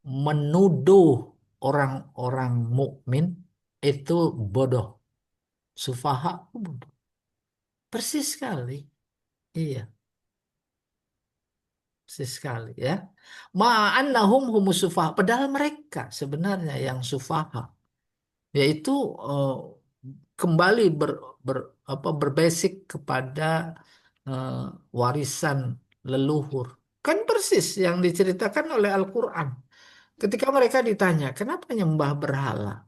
Speaker 1: menuduh orang-orang mukmin itu bodoh. Sufaha itu bodoh. Persis sekali. Iya. persis sekali ya. Ma'annahum humus sufaha. Padahal mereka sebenarnya yang sufaha, yaitu eh, kembali berbasic kepada eh, warisan leluhur. Kan persis yang diceritakan oleh Al-Quran. Ketika mereka ditanya, kenapa nyembah berhala?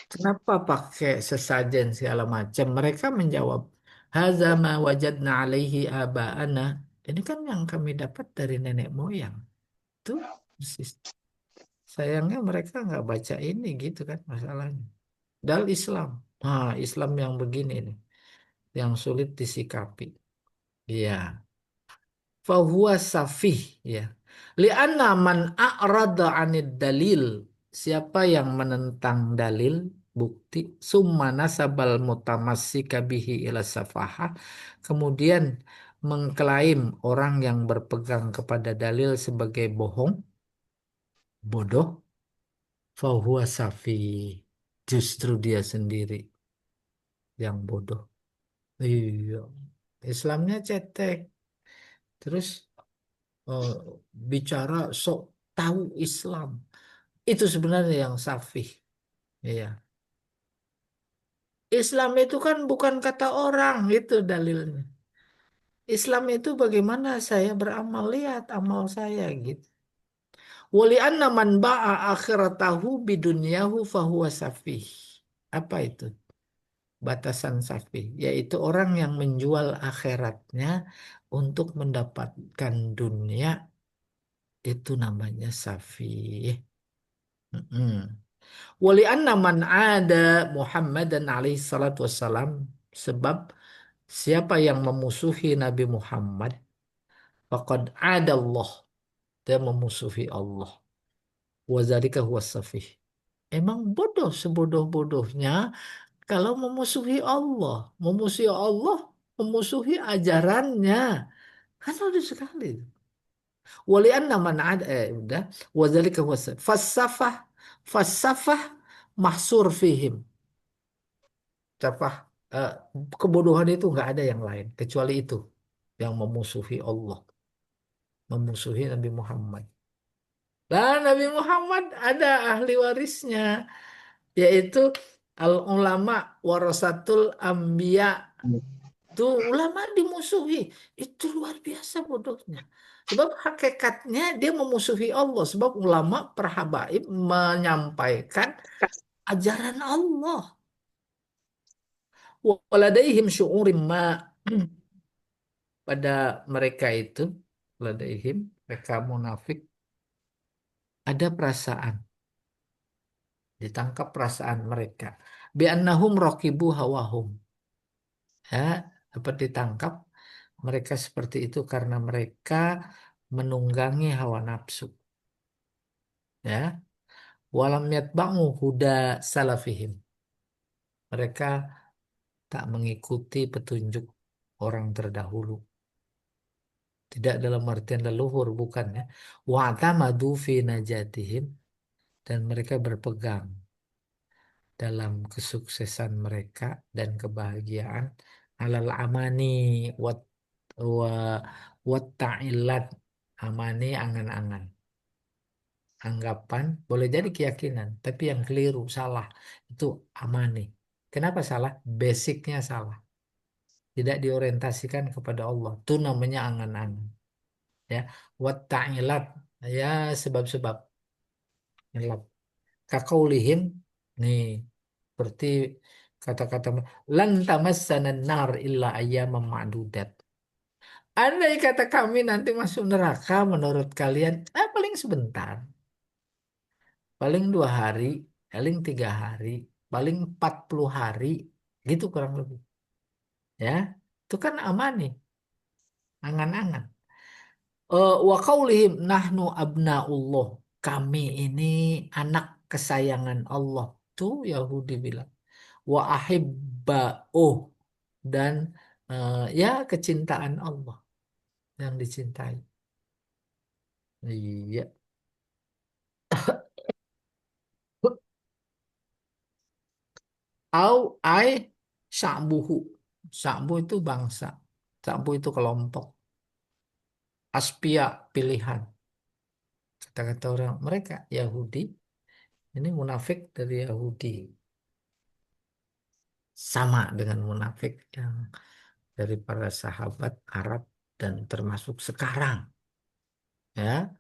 Speaker 1: Kenapa pakai sesajen segala macam? Mereka menjawab, Haza ma wajadna alaihi aba'ana. Ini kan yang kami dapat dari nenek moyang. Itu persis. Sayangnya mereka nggak baca ini gitu kan masalahnya. Dal Islam. Nah, Islam yang begini nih, yang sulit disikapi. Iya, fahuwa safih ya. Li'anna man a'rada 'anid dalil. Siapa yang menentang dalil, bukti, summa nasabal mutamassika bihi ila safahah, kemudian mengklaim orang yang berpegang kepada dalil sebagai bohong, bodoh, fahuwa safih. Justru dia sendiri yang bodoh. Iya, Islamnya cetek. Terus eh, bicara sok tahu Islam. Itu sebenarnya yang safih. Iya. Islam itu kan bukan kata orang, itu dalilnya. Islam itu bagaimana saya beramal, lihat amal saya gitu. Wali anna man ba'a akhiratahu bidunyahu fahuwa safih. Apa itu? Batasan safih, yaitu orang yang menjual akhiratnya untuk mendapatkan dunia, itu namanya safih. Mm-mm. Wali anna man ada Muhammadan alaihi salatu wassalam, sebab siapa yang memusuhi Nabi Muhammad faqad ada Allah, dia memusuhi Allah. Wa dzalika huwa safih. Emang bodoh sebodoh-bodohnya kalau memusuhi Allah, memusuhi ajarannya. Kan harus sekali. Wali anna man ada udah wa dzalika huwa fasafah, fasafah mahsur fihim. Safah, eh, kebodohan itu nggak ada yang lain kecuali itu, yang memusuhi Allah, memusuhi Nabi Muhammad. Dan Nabi Muhammad ada ahli warisnya, yaitu al ulama warasatul anbiya. Tuh ulama dimusuhi, itu luar biasa bodohnya. Sebab hakikatnya dia memusuhi Allah. Sebab ulama para habaib menyampaikan ajaran Allah. Waladaihim syu'urim ma pada mereka itu, ladaihim, mereka munafik, ada perasaan, ditangkap perasaan mereka. Bi'annahum raqibu hawahum. Ya, dapat ditangkap mereka seperti itu karena mereka menunggangi hawa nafsu. Ya, walam yatba'u huda salafihim. Mereka tak mengikuti petunjuk orang terdahulu. Tidak dalam artian leluhur, bukan ya. Wa'tamadu fi najatihim, dan mereka berpegang dalam kesuksesan mereka dan kebahagiaan alal amani wat wa wat ta'ilat. Amani angan-angan, anggapan, boleh jadi keyakinan, tapi yang keliru, salah, itu amani. Kenapa salah? Basicnya salah, tidak diorientasikan kepada Allah, itu namanya angan-angan ya. Wat ta'ilat, ya, sebab-sebab ilat. Kakaulihim nih, seperti kata-kata lan tamassana nar illa ayyaman ma'dudat. Andai kata kami nanti masuk neraka, menurut kalian paling sebentar, paling 2 hari, paling 3 hari, paling 40 hari, gitu kurang lebih ya. Itu kan aman nih, angan-angan. Wa qaulihim nahnu abnaullah, kami ini anak kesayangan Allah. Tuh Yahudi bilang wa ahibba'uh, dan ya kecintaan Allah yang dicintai. Iya. Au ai sa'buhu. Sa'bu itu bangsa. Sa'bu itu kelompok. aspia pilihan. Kata-kata orang mereka Yahudi, ini munafik dari Yahudi. Sama dengan munafik yang dari para sahabat Arab dan termasuk sekarang. Ya,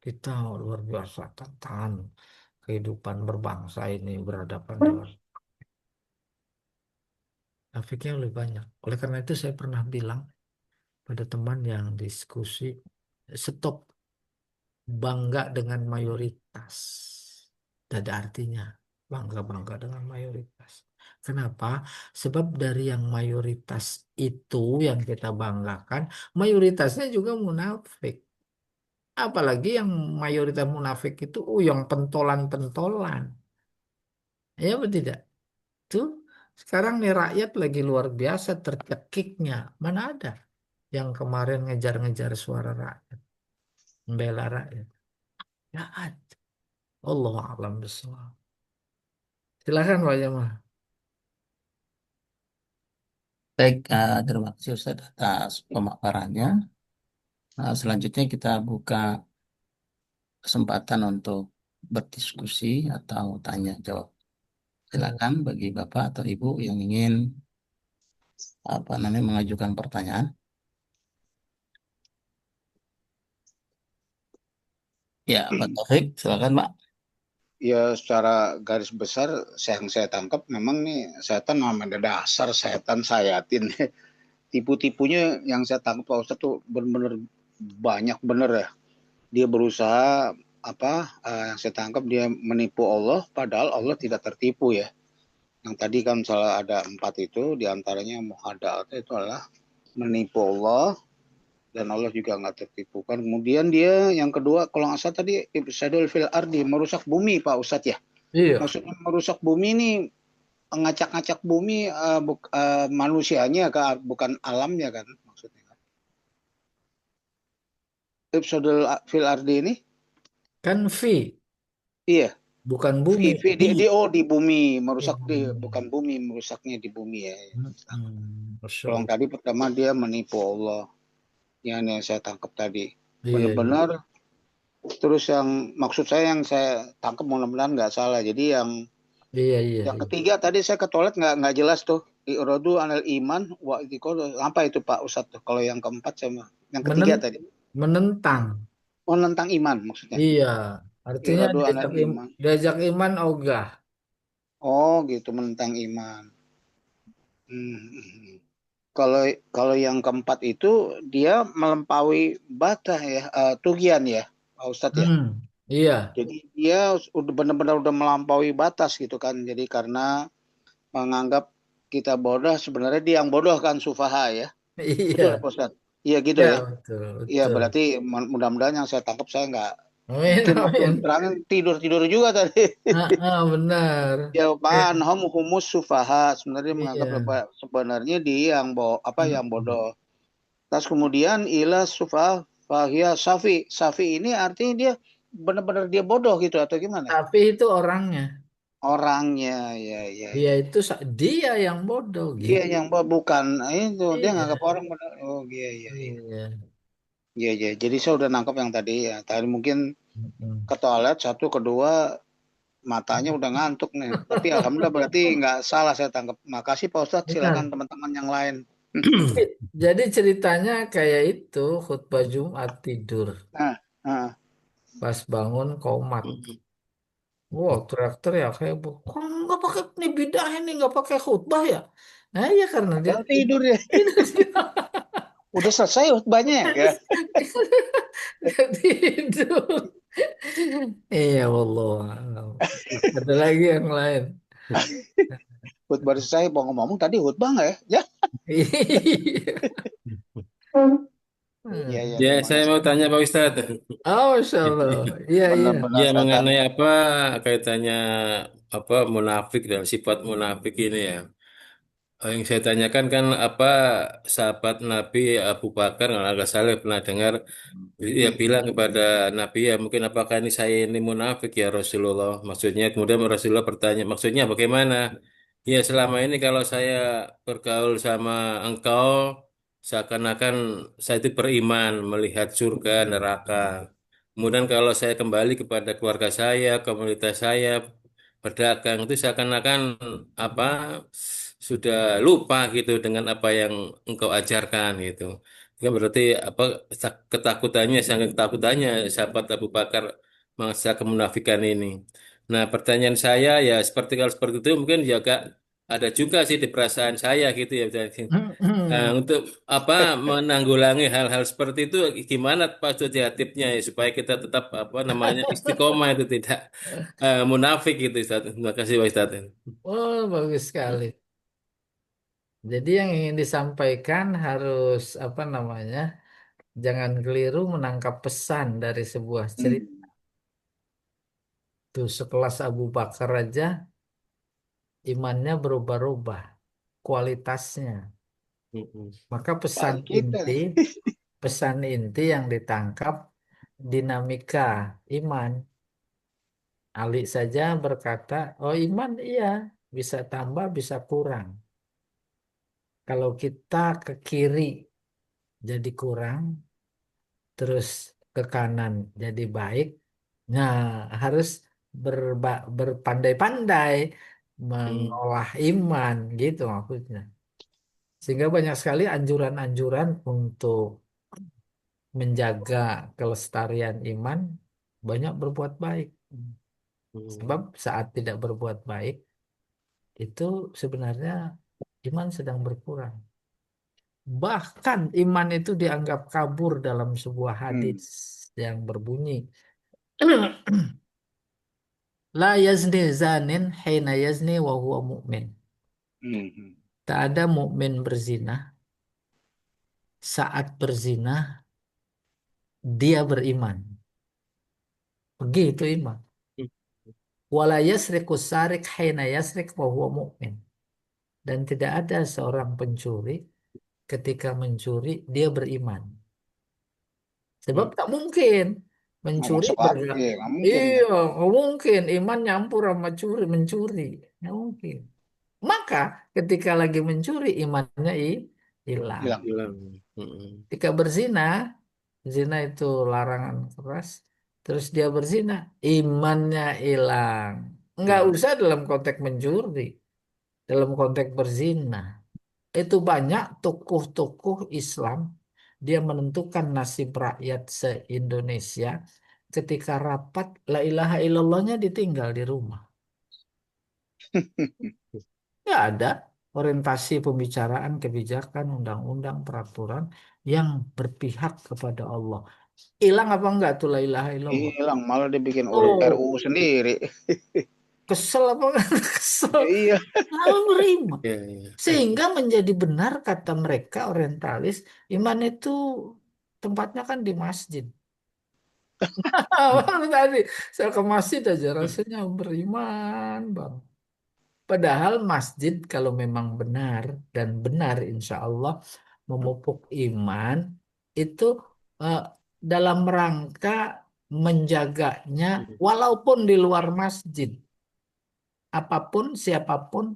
Speaker 1: kita luar biasa tantangan kehidupan berbangsa ini berhadapan dengan munafiknya lebih banyak. Oleh karena itu saya pernah bilang pada teman yang diskusi, stop bangga dengan mayoritas. Tidak ada artinya bangga-bangga dengan mayoritas. Kenapa? Sebab dari yang mayoritas itu yang kita banggakan, mayoritasnya juga munafik. Apalagi yang mayoritas munafik itu yang pentolan-pentolan. Ya betul tidak? Tuh, sekarang nih rakyat lagi luar biasa tercekiknya. Mana ada yang kemarin ngejar-ngejar suara rakyat, membela rakyat. Ya ada. Allah alam bisawab. Silakan Pak Jamal.
Speaker 3: Baik, terima kasih Ustaz atas pemaparannya. Selanjutnya kita buka kesempatan untuk berdiskusi atau tanya jawab.
Speaker 1: Hmm.
Speaker 3: Silakan bagi Bapak atau Ibu yang ingin apa namanya mengajukan pertanyaan. Ya, Pak Taufik, silakan Pak.
Speaker 2: Ya, secara garis besar yang saya tangkap memang nih setan namanya dasar setan sayatin. Tipu-tipunya yang saya tangkap Pak Ustadz tuh benar-benar banyak bener ya. Dia berusaha yang saya tangkap dia menipu Allah padahal Allah tidak tertipu ya. Yang tadi kan salah ada 4 itu diantaranya muhadaat itu adalah menipu Allah dan Allah juga nggak tertipu kan. Kemudian dia yang kedua kalau nggak salah tadi Ifsadul fil ardi merusak bumi Pak Ustadz ya.
Speaker 1: Iya,
Speaker 2: Maksudnya merusak bumi ini ngacak-ngacak bumi manusianya bukan alamnya kan maksudnya kan. Ifsadul fil ardi ini
Speaker 1: kan V,
Speaker 2: iya
Speaker 1: bukan
Speaker 2: V,
Speaker 1: bumi,
Speaker 2: V
Speaker 1: V.
Speaker 2: di bumi
Speaker 1: Di
Speaker 2: merusak di
Speaker 1: bumi.
Speaker 2: bukan bumi merusaknya di bumi ya.
Speaker 1: Masya
Speaker 2: Kalau yang
Speaker 1: Allah.
Speaker 2: tadi pertama dia menipu Allah yang saya tangkap tadi
Speaker 1: Iya, iya,
Speaker 2: benar-benar. Terus yang maksud saya yang saya tangkap mudah-mudahan nggak salah. Jadi
Speaker 1: iya, iya,
Speaker 2: yang
Speaker 1: iya.
Speaker 2: ketiga tadi saya ke toilet nggak jelas tuh. Irodu anil iman wa itikadu. Apa itu Pak Ustadz tuh? Kalau yang keempat saya yang ketiga
Speaker 1: Menen-
Speaker 2: tadi.
Speaker 1: Menentang.
Speaker 2: Oh tentang iman maksudnya.
Speaker 1: Iya, artinya
Speaker 2: Irodu anil iman.
Speaker 1: diajak iman ogah.
Speaker 2: Oh gitu menentang iman. Hmm. Kalau kalau yang keempat itu dia melampaui batas ya, tugian ya, Pak Ustadz ya.
Speaker 1: Iya,
Speaker 2: Jadi dia udah benar-benar udah melampaui batas gitu kan. Jadi karena menganggap kita bodoh, sebenarnya dia yang bodoh kan sufaha ya. Betul ya
Speaker 1: iya,
Speaker 2: Pak Ustadz? Iya gitu
Speaker 1: iya,
Speaker 2: ya.
Speaker 1: betul,
Speaker 2: Iya
Speaker 1: betul.
Speaker 2: berarti mudah-mudahan yang saya tangkap saya nggak
Speaker 1: Amin,
Speaker 2: mungkin waktu
Speaker 1: amin.
Speaker 2: terangin tidur-tidur juga tadi.
Speaker 1: Benar.
Speaker 2: Ya
Speaker 1: Ya,
Speaker 2: pan hum humus sufaha sebenarnya menganggap
Speaker 1: iya.
Speaker 2: sebenarnya dia apa yang
Speaker 1: Mm-mm.
Speaker 2: bodoh. Terus kemudian ila sufa fahia safi. Safi ini artinya dia benar-benar dia bodoh gitu atau gimana?
Speaker 1: Tapi itu orangnya.
Speaker 2: Orangnya ya ya
Speaker 1: Dia
Speaker 2: ya.
Speaker 1: itu dia yang bodoh
Speaker 2: Dia
Speaker 1: gitu.
Speaker 2: yang bukan itu dia nganggap
Speaker 1: Iya,
Speaker 2: orang benar. Oh iya iya iya.
Speaker 1: iya.
Speaker 2: Iya iya. Jadi saya udah nangkap yang tadi ya. Tadi mungkin
Speaker 1: Mm-mm.
Speaker 2: ke toilet satu kedua matanya udah ngantuk nih. Tapi alhamdulillah berarti nggak salah saya tangkap. Makasih Pak Ustadz. Silakan
Speaker 1: Benar.
Speaker 2: teman-teman yang lain.
Speaker 1: Jadi ceritanya kayak itu khutbah Jumat tidur.
Speaker 2: Nah, nah.
Speaker 1: Pas bangun komat. Wow, teriak-teriak heboh. Kok nggak pakai ini bidah ini nggak pakai khutbah ya? Nah iya karena dia
Speaker 2: Padahal tidur ya. Udah selesai khutbahnya ya.
Speaker 1: dia tidur. Iya Allah. Ada lagi yang lain.
Speaker 2: Khutbah selesai mau ngomong tadi khutbah nggak ya? Ya.
Speaker 1: Iya.
Speaker 2: Iya iya
Speaker 4: Ya,
Speaker 2: terima
Speaker 4: saya
Speaker 2: kasih.
Speaker 4: mau tanya Pak Ustadz.
Speaker 1: Oh, Masya Allah. Iya, iya.
Speaker 2: Benar-benar
Speaker 4: Ya,
Speaker 2: saya
Speaker 4: mengenai
Speaker 2: tangkap.
Speaker 4: apa kaitannya apa munafik dan sifat munafik ini ya. Yang saya tanyakan kan apa sahabat Nabi Abu Bakar kalau nggak salah pernah dengar dia bilang kepada Nabi ya mungkin apakah ini saya ini munafik ya Rasulullah. Maksudnya kemudian Rasulullah bertanya maksudnya bagaimana? Ya selama ini kalau saya bergaul sama engkau seakan-akan saya itu beriman melihat surga, neraka. Kemudian kalau saya kembali kepada keluarga saya, komunitas saya, berdagang itu seakan-akan apa sudah lupa gitu dengan apa yang engkau ajarkan gitu. Itu kan berarti apa ketakutannya, sangat ketakutannya sahabat Abu Bakar masa kemunafikan ini. Nah, pertanyaan saya ya seperti kalau seperti itu mungkin juga ada juga sih di perasaan saya gitu ya. Nah, untuk apa menanggulangi hal-hal seperti itu gimana Pak Ustadz ya tipsnya ya, supaya kita tetap apa namanya istiqomah itu tidak munafik gitu Ustadz. Terima kasih Pak Ustadz.
Speaker 1: Oh, bagus sekali. Jadi yang ingin disampaikan harus apa namanya? Jangan keliru menangkap pesan dari sebuah cerita.
Speaker 2: Hmm.
Speaker 1: Tuh sekelas Abu Bakar aja imannya berubah-ubah kualitasnya.
Speaker 4: Mm-mm.
Speaker 1: Maka
Speaker 2: Kayak kita nih.
Speaker 1: pesan inti yang ditangkap dinamika iman. Ali saja berkata, oh iman iya bisa tambah bisa kurang. Kalau kita ke kiri jadi kurang, terus ke kanan jadi baik. Nah, harus berpandai-pandai
Speaker 4: Mm.
Speaker 1: mengolah iman gitu maksudnya. Sehingga banyak sekali anjuran-anjuran untuk menjaga kelestarian iman, banyak berbuat baik. Sebab
Speaker 4: Mm.
Speaker 1: saat tidak berbuat baik, itu sebenarnya iman sedang berkurang. Bahkan iman itu dianggap kabur dalam sebuah hadis
Speaker 2: Hmm.
Speaker 1: yang berbunyi, La yazni zanin hina yazni wa huwa mu'min.
Speaker 2: Hmm. Hmm.
Speaker 1: Tak ada mukmin berzina, saat berzina dia beriman. Begitu iman. Wala yasriku sarik hina yasrik wa huwa mu'min. Dan tidak ada seorang pencuri ketika mencuri dia beriman. Sebab
Speaker 4: Mm.
Speaker 1: tak mungkin
Speaker 2: Nggak
Speaker 1: mencuri
Speaker 2: masuk
Speaker 1: bergerak.
Speaker 2: ya, nggak mungkin ya.
Speaker 1: Iya, nggak mungkin iman nyampur sama mencuri. Nggak mungkin. Maka ketika lagi mencuri imannya hilang.
Speaker 2: Hilang.
Speaker 4: Hilang. Mm.
Speaker 1: Ketika berzina, zina itu larangan keras. Terus dia berzina, imannya hilang. Nggak
Speaker 4: Mm.
Speaker 1: usah dalam konteks mencuri, dalam konteks berzina. Itu banyak tokoh-tokoh Islam dia menentukan nasib rakyat se-Indonesia ketika rapat la ilaha illallahnya ditinggal di rumah. Nggak ada orientasi pembicaraan, kebijakan, undang-undang, peraturan yang berpihak kepada Allah. Hilang apa enggak tuh la ilaha illallah?
Speaker 2: Hilang, malah dibikin
Speaker 1: Oh,
Speaker 2: RUU sendiri.
Speaker 1: kesel apa enggak? Kesel.
Speaker 2: Iya.
Speaker 1: Lalu nerima.
Speaker 4: Ya, ya.
Speaker 1: Sehingga menjadi benar kata mereka orientalis, iman itu tempatnya kan di masjid. Bang, tadi saya ke masjid aja rasanya beriman, Bang. Padahal masjid kalau memang benar dan benar insya Allah memupuk iman itu eh, dalam rangka menjaganya walaupun di luar masjid. Apapun, siapapun,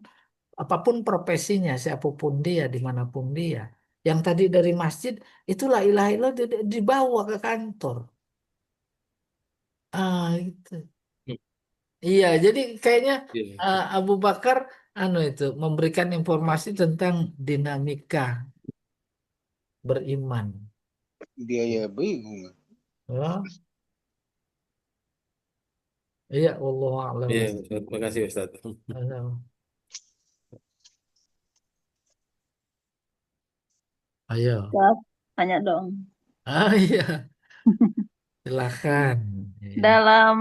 Speaker 1: apapun profesinya, siapapun dia, dimanapun dia. Yang tadi dari masjid, itulah ilah ilah dibawa ke kantor. Ah, itu. Iya, jadi kayaknya
Speaker 4: Ya.
Speaker 1: Abu Bakar anu itu memberikan informasi tentang dinamika beriman.
Speaker 2: Dia ya bingung.
Speaker 1: Ya, iya, Allah
Speaker 4: Iya,
Speaker 1: a'lam.
Speaker 4: terima kasih Ustaz.
Speaker 1: Ayo.
Speaker 5: Ustaz, tanya dong.
Speaker 1: Ah, iya, silakan. Iya,
Speaker 5: Dalam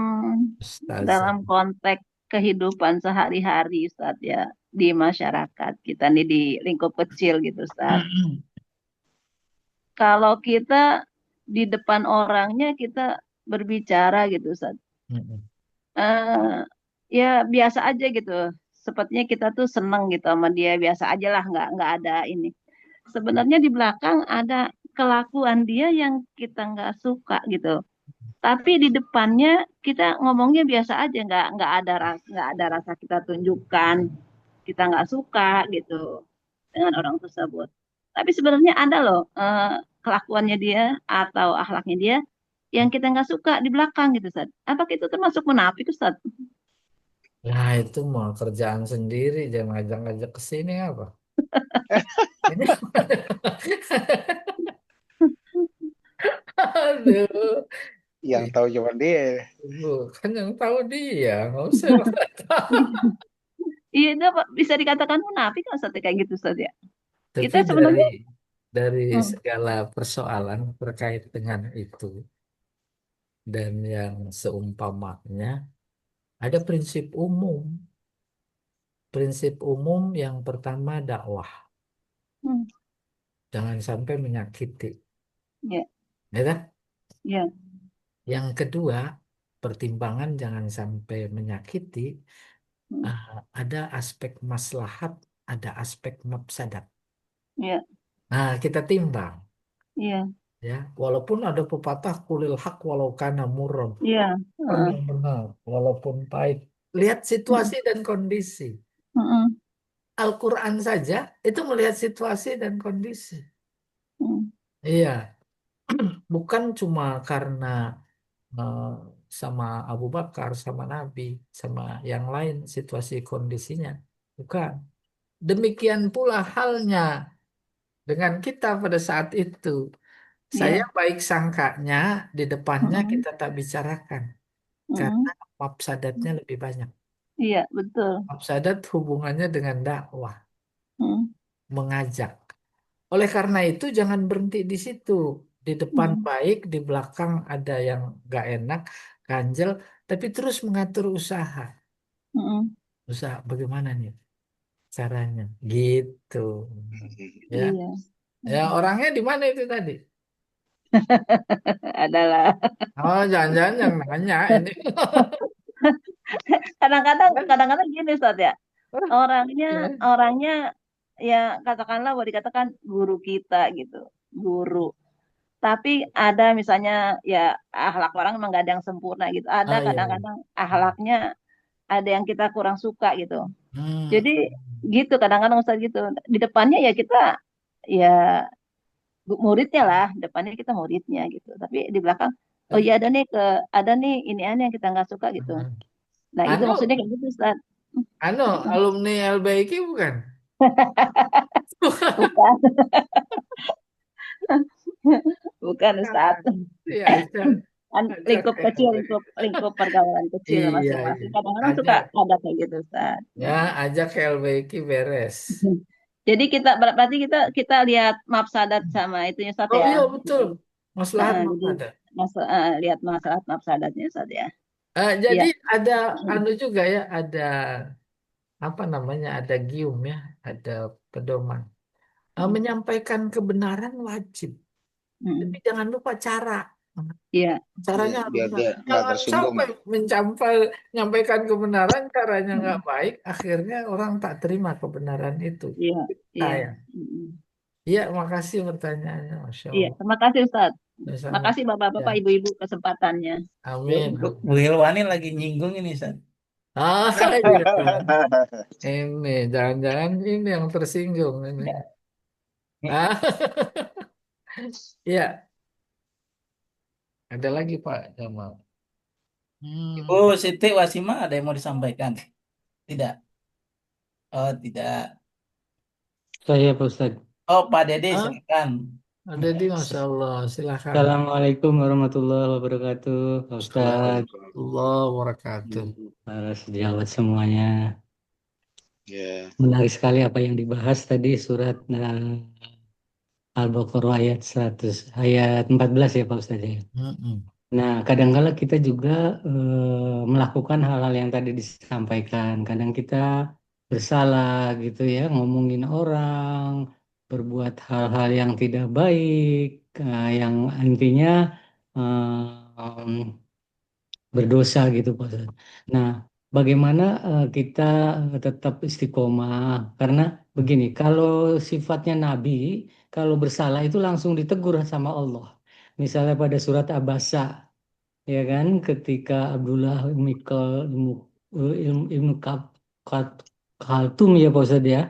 Speaker 1: Ustazah.
Speaker 5: dalam konteks kehidupan sehari-hari, Ustaz ya, di masyarakat kita nih di lingkup kecil gitu, Ustaz. Kalau kita di depan orangnya kita berbicara gitu, Ustaz. Eh, ya biasa aja gitu. Sepertinya kita tuh seneng gitu sama dia, biasa aja lah, nggak ada ini. Sebenarnya di belakang ada kelakuan dia yang kita nggak suka gitu. Tapi di depannya kita ngomongnya biasa aja, nggak ada rasa kita tunjukkan kita nggak suka gitu dengan orang tersebut. Tapi sebenarnya ada loh kelakuannya dia atau akhlaknya dia yang kita nggak suka di belakang gitu, Ustaz. Apakah itu termasuk munafik, Ustaz?
Speaker 1: Nah, itu mau kerjaan sendiri, jangan ngajak-ngajak ke sini apa? Ini aduh,
Speaker 2: Yang tahu cuma dia.
Speaker 1: ibu kan yang tahu dia, nggak usah lah.
Speaker 5: Iya, itu bisa dikatakan munafik kan, Ustaz, kayak gitu, Ustaz ya. Kita
Speaker 1: Tapi dari
Speaker 5: sebenarnya,
Speaker 1: dari
Speaker 5: hmm,
Speaker 1: segala persoalan terkait dengan itu dan yang seumpamanya, ada prinsip umum. Prinsip umum yang pertama dakwah,
Speaker 5: hmm,
Speaker 1: jangan sampai menyakiti,
Speaker 5: ya,
Speaker 1: ya kan?
Speaker 5: ya,
Speaker 1: Yang kedua, pertimbangan jangan sampai menyakiti.
Speaker 5: hmm,
Speaker 1: eh, ada aspek maslahat, ada aspek mafsadat.
Speaker 5: ya,
Speaker 1: Nah, kita timbang,
Speaker 5: iya,
Speaker 1: ya. Walaupun ada pepatah kulil hak walau kana murron,
Speaker 5: iya,
Speaker 1: yang benar, walaupun pahit. Lihat
Speaker 5: hmm,
Speaker 1: situasi dan kondisi.
Speaker 5: hmm,
Speaker 1: Al-Quran saja itu melihat situasi dan kondisi.
Speaker 5: hmm,
Speaker 1: Iya, bukan cuma karena eh, sama Abu Bakar, sama Nabi, sama yang lain situasi kondisinya. Bukan. Demikian pula halnya dengan kita pada saat itu. Saya
Speaker 5: iya,
Speaker 1: baik sangkanya di depannya
Speaker 5: hmm,
Speaker 1: kita tak bicarakan
Speaker 5: hmm,
Speaker 1: karena mafsadatnya lebih banyak.
Speaker 5: iya, betul,
Speaker 1: Mafsadat hubungannya dengan dakwah,
Speaker 5: hmm,
Speaker 1: mengajak. Oleh karena itu jangan berhenti di situ. Di depan
Speaker 5: hmm,
Speaker 1: baik, di belakang ada yang gak enak, ganjel, tapi terus mengatur usaha.
Speaker 5: hmm,
Speaker 1: Usaha bagaimana nih caranya? Gitu. Ya,
Speaker 5: iya,
Speaker 1: ya
Speaker 5: hmm.
Speaker 1: orangnya di mana itu tadi?
Speaker 5: Adalah
Speaker 1: Oh, jangan-jangan yang nanya ini.
Speaker 5: kadang-kadang gini, Ustaz ya. Orangnya
Speaker 1: Ya.
Speaker 5: orangnya ya katakanlah boleh dikatakan guru kita gitu, guru. Tapi ada misalnya ya akhlak orang emang gak ada yang sempurna gitu. Ada
Speaker 1: Ah, iya, iya.
Speaker 5: kadang-kadang akhlaknya ada yang kita kurang suka gitu.
Speaker 1: Hmm.
Speaker 5: Jadi gitu kadang-kadang Ustaz gitu. Di depannya ya kita ya muridnya lah, depannya kita muridnya gitu. Tapi di belakang oh iya ada nih ini aneh yang kita nggak suka gitu. Nah, itu
Speaker 1: Anu,
Speaker 5: maksudnya kayak gitu Ustaz.
Speaker 1: anu, alumni LBIQ bukan?
Speaker 5: Bukan, bukan Ustaz.
Speaker 1: Iya, ajak,
Speaker 5: Kan
Speaker 1: ajak
Speaker 5: lingkup kecil,
Speaker 1: LBIQ.
Speaker 5: lingkup pergaulan kecil
Speaker 1: Iya, iya.
Speaker 5: masing-masing. Kadang-kadang suka
Speaker 1: Ajak,
Speaker 5: ada kayak gitu, Ustaz.
Speaker 1: ya, ajak LBIQ beres.
Speaker 5: Jadi berarti kita lihat mafsadat sama itunya Ustaz
Speaker 1: Oh
Speaker 5: ya.
Speaker 1: iya betul, maslahat
Speaker 5: Jadi
Speaker 1: mafsadat.
Speaker 5: lihat masalah mafsadatnya Ustaz ya.
Speaker 1: Jadi
Speaker 5: Iya.
Speaker 1: ada anu juga ya, ada apa namanya, ada gium ya, ada pedoman. Menyampaikan kebenaran wajib, tapi
Speaker 5: Mm.
Speaker 1: jangan lupa cara.
Speaker 5: Iya,
Speaker 2: Ya,
Speaker 1: Caranya harus
Speaker 2: biar
Speaker 1: baik.
Speaker 2: dia nggak
Speaker 1: Jangan
Speaker 2: tersinggung.
Speaker 1: sampai menyampaikan kebenaran, caranya nggak baik, akhirnya orang tak terima kebenaran itu.
Speaker 5: iya, iya.
Speaker 1: Saya.
Speaker 5: Mm.
Speaker 1: Iya, makasih pertanyaannya, Masya
Speaker 5: Iya,
Speaker 1: Allah.
Speaker 5: terima kasih Ustaz.
Speaker 1: Bersama.
Speaker 5: Makasih Bapak-bapak,
Speaker 1: Ya,
Speaker 5: Ibu-ibu kesempatannya.
Speaker 1: amin.
Speaker 3: Bu Hilwani lagi nyinggung ini, San.
Speaker 1: Ah, iya. Ini, jangan-jangan ini yang tersinggung ini. Ah, iya, ada lagi Pak Jamal.
Speaker 3: Ibu
Speaker 1: Hmm.
Speaker 3: Siti Wasima ada yang mau disampaikan? Tidak. Oh, tidak.
Speaker 6: Saya Pak Ustadz.
Speaker 3: Oh, Pak Dede
Speaker 1: Ah,
Speaker 3: silakan.
Speaker 1: ada di Masya Allah, silakan.
Speaker 6: Assalamualaikum warahmatullahi wabarakatuh, Pak Ustadz,
Speaker 1: Allah wabarakatuh.
Speaker 6: para sejawat semuanya.
Speaker 2: Ya.
Speaker 6: Menarik sekali apa yang dibahas tadi surat Al-Baqarah ayat 100, ayat 14 ya Pak Ustadz ya.
Speaker 1: Mm-mm.
Speaker 6: Nah, kadang-kala kita juga melakukan hal-hal yang tadi disampaikan. Kadang kita bersalah gitu ya, ngomongin orang, berbuat hal-hal yang tidak baik, yang intinya berdosa gitu Pak Ustadz. Nah, bagaimana kita tetap istiqomah? Karena begini, kalau sifatnya Nabi, kalau bersalah itu langsung ditegur sama Allah. Misalnya pada surat Abasa, ya kan, ketika Abdullah Ibnu Kaltum ya Pak Ustadz ya,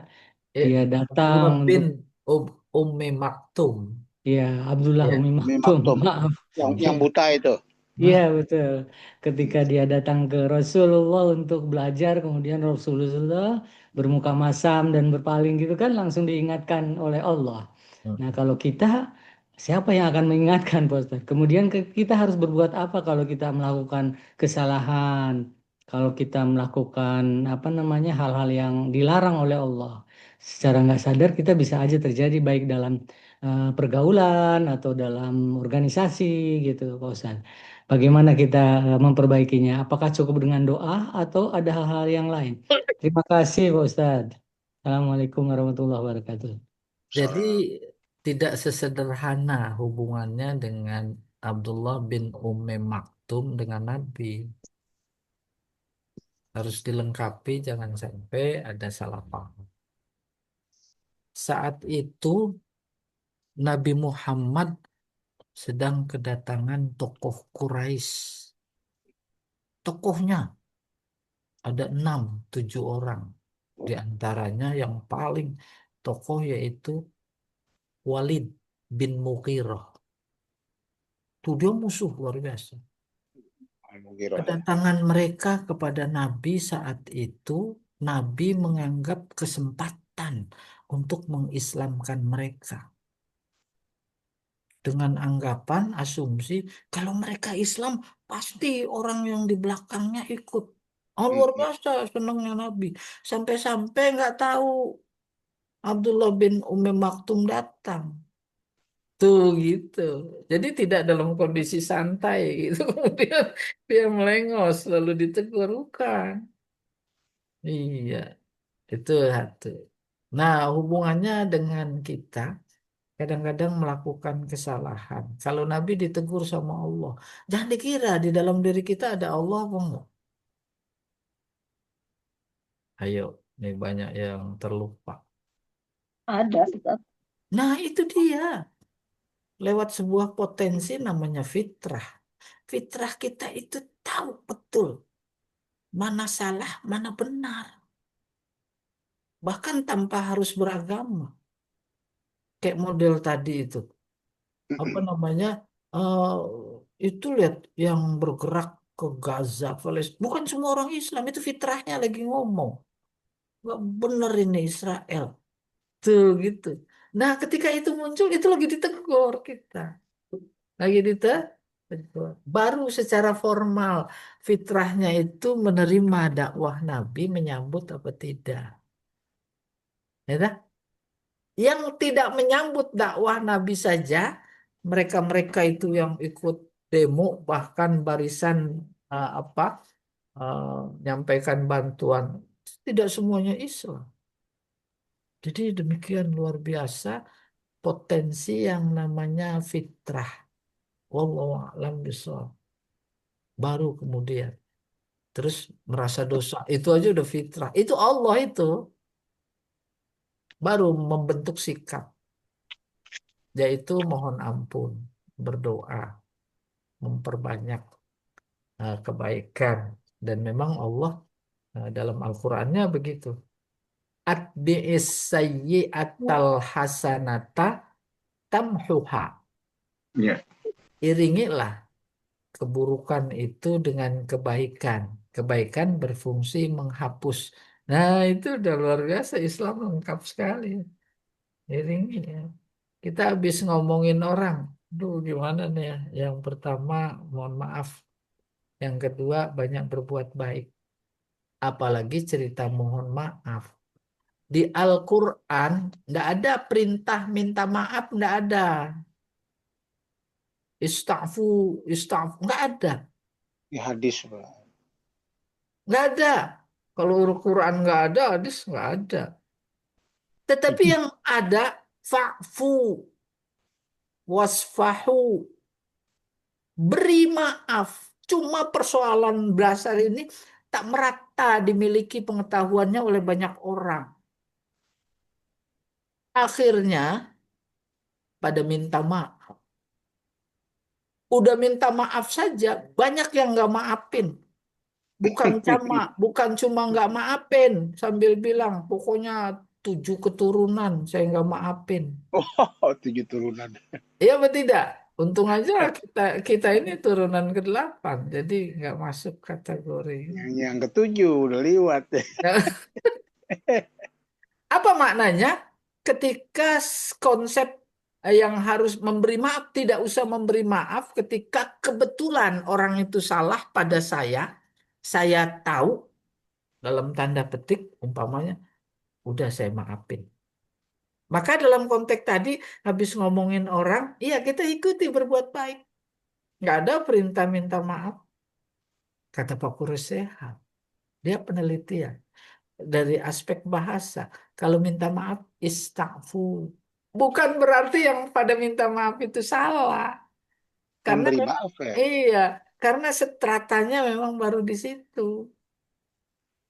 Speaker 1: Eh,
Speaker 6: dia
Speaker 1: Abdullah
Speaker 6: datang
Speaker 1: bin
Speaker 6: untuk
Speaker 1: Ummi Maktum.
Speaker 6: Ya, Abdullah
Speaker 1: Ya.
Speaker 6: Umi
Speaker 2: Umi
Speaker 6: Maktum.
Speaker 2: Maktum
Speaker 6: Maaf.
Speaker 2: yang
Speaker 6: Ya.
Speaker 2: buta itu.
Speaker 6: Iya,
Speaker 1: Nah,
Speaker 6: betul. Ketika dia datang ke Rasulullah untuk belajar, kemudian Rasulullah bermuka masam dan berpaling gitu kan, langsung diingatkan oleh Allah. Nah, kalau kita, siapa yang akan mengingatkan, Pak Ustadz? Kemudian kita harus berbuat apa kalau kita melakukan kesalahan, kalau kita melakukan apa namanya hal-hal yang dilarang oleh Allah. Secara nggak sadar kita bisa aja terjadi baik dalam pergaulan atau dalam organisasi gitu, Pak Ustadz. Bagaimana kita memperbaikinya? Apakah cukup dengan doa atau ada hal-hal yang lain? Terima kasih, Pak Ustadz. Assalamualaikum warahmatullahi wabarakatuh.
Speaker 1: jadi tidak sesederhana hubungannya dengan Abdullah bin Ummi Maktum dengan Nabi. Harus dilengkapi, jangan sampai ada salah paham. Saat itu Nabi Muhammad sedang kedatangan tokoh Quraisy. Tokohnya ada 6, 7 orang. Di antaranya yang paling tokoh yaitu Walid bin Mughirah. Itu dia musuh luar biasa.
Speaker 2: Al-Mughirah ya.
Speaker 1: Kedatangan mereka kepada Nabi saat itu, Nabi menganggap kesempatan untuk mengislamkan mereka. Dengan anggapan, asumsi, kalau mereka Islam, pasti orang yang di belakangnya ikut. Oh, luar biasa senangnya Nabi. Sampai-sampai nggak tahu Abdullah bin Umi Maktum datang. Tuh gitu. Jadi tidak dalam kondisi santai gitu. Kemudian dia melengos lalu ditegur. Bukan. Iya, itu satu. Nah, hubungannya dengan kita kadang-kadang melakukan kesalahan. Kalau Nabi ditegur sama Allah, jangan dikira di dalam diri kita ada Allah apa enggak. Ayo, nih banyak yang terlupa.
Speaker 5: Ada, Ustaz.
Speaker 1: Nah, itu dia. Lewat sebuah potensi namanya fitrah. Fitrah kita itu tahu betul mana salah, mana benar. Bahkan tanpa harus beragama. Kayak model tadi itu. Apa namanya? eh itu lihat yang bergerak ke Gaza, Palestina. Bukan semua orang Islam, itu fitrahnya lagi ngomong. Nggak bener ini Israel. Tuh gitu. Nah, ketika itu muncul, itu lagi ditegur kita. Lagi ditegur. Baru secara formal fitrahnya itu menerima dakwah Nabi, menyambut apa tidak. Ya tak? Yang tidak menyambut dakwah Nabi saja, mereka-mereka itu yang ikut demo, bahkan barisan apa menyampaikan bantuan, tidak semuanya Islam. Jadi demikian luar biasa potensi yang namanya fitrah. Wallahu a'lam bishawab. Baru kemudian terus merasa dosa, itu aja udah fitrah. Itu Allah itu baru membentuk sikap, yaitu mohon ampun, berdoa, memperbanyak kebaikan. Dan memang Allah dalam Al-Qur'annya begitu. Atbi'is sayyi'atal hasanata tamhuha.
Speaker 2: Ya.
Speaker 1: Iringilah keburukan itu dengan kebaikan. Kebaikan berfungsi menghapus. Nah, itu udah luar biasa. Islam lengkap sekali. Iringi ya. Kita habis ngomongin orang. Duh, gimana nih ya? Yang pertama, mohon maaf. Yang kedua, banyak berbuat baik. Apalagi cerita mohon maaf. Di Al-Quran, nggak ada perintah minta maaf, nggak ada. Ista'fu, ista'fu, nggak ada.
Speaker 2: Di hadis, Pak.
Speaker 1: Nggak ada. Kalau Al-Quran nggak ada, hadis nggak ada. Tetapi yang ada, fa'fu, wasfahu, beri maaf. Cuma persoalan dasar ini tak merata dimiliki pengetahuannya oleh banyak orang. Akhirnya, pada minta maaf. Udah minta maaf saja, banyak yang nggak maafin. Bukan cuma nggak maafin sambil bilang pokoknya 7 keturunan saya nggak maafin.
Speaker 2: Oh, 7 turunan.
Speaker 1: Iya betul tidak? Untung aja kita kita ini turunan ke-8, jadi nggak masuk kategori ini.
Speaker 2: Yang ketujuh udah liwat.
Speaker 1: Apa maknanya? Ketika konsep yang harus memberi maaf tidak usah memberi maaf ketika kebetulan orang itu salah pada saya tahu dalam tanda petik umpamanya udah saya maafin. Maka dalam konteks tadi habis ngomongin orang, iya kita ikuti berbuat baik. Nggak ada perintah minta maaf. Kata Pak Kures Sehat. Dia penelitian. Dari aspek bahasa. Kalau minta maaf, istaghfu. Bukan berarti yang pada minta maaf itu salah. Karena
Speaker 2: Memberi
Speaker 1: memang,
Speaker 2: maaf ya.
Speaker 1: iya. Karena stratanya memang baru di situ.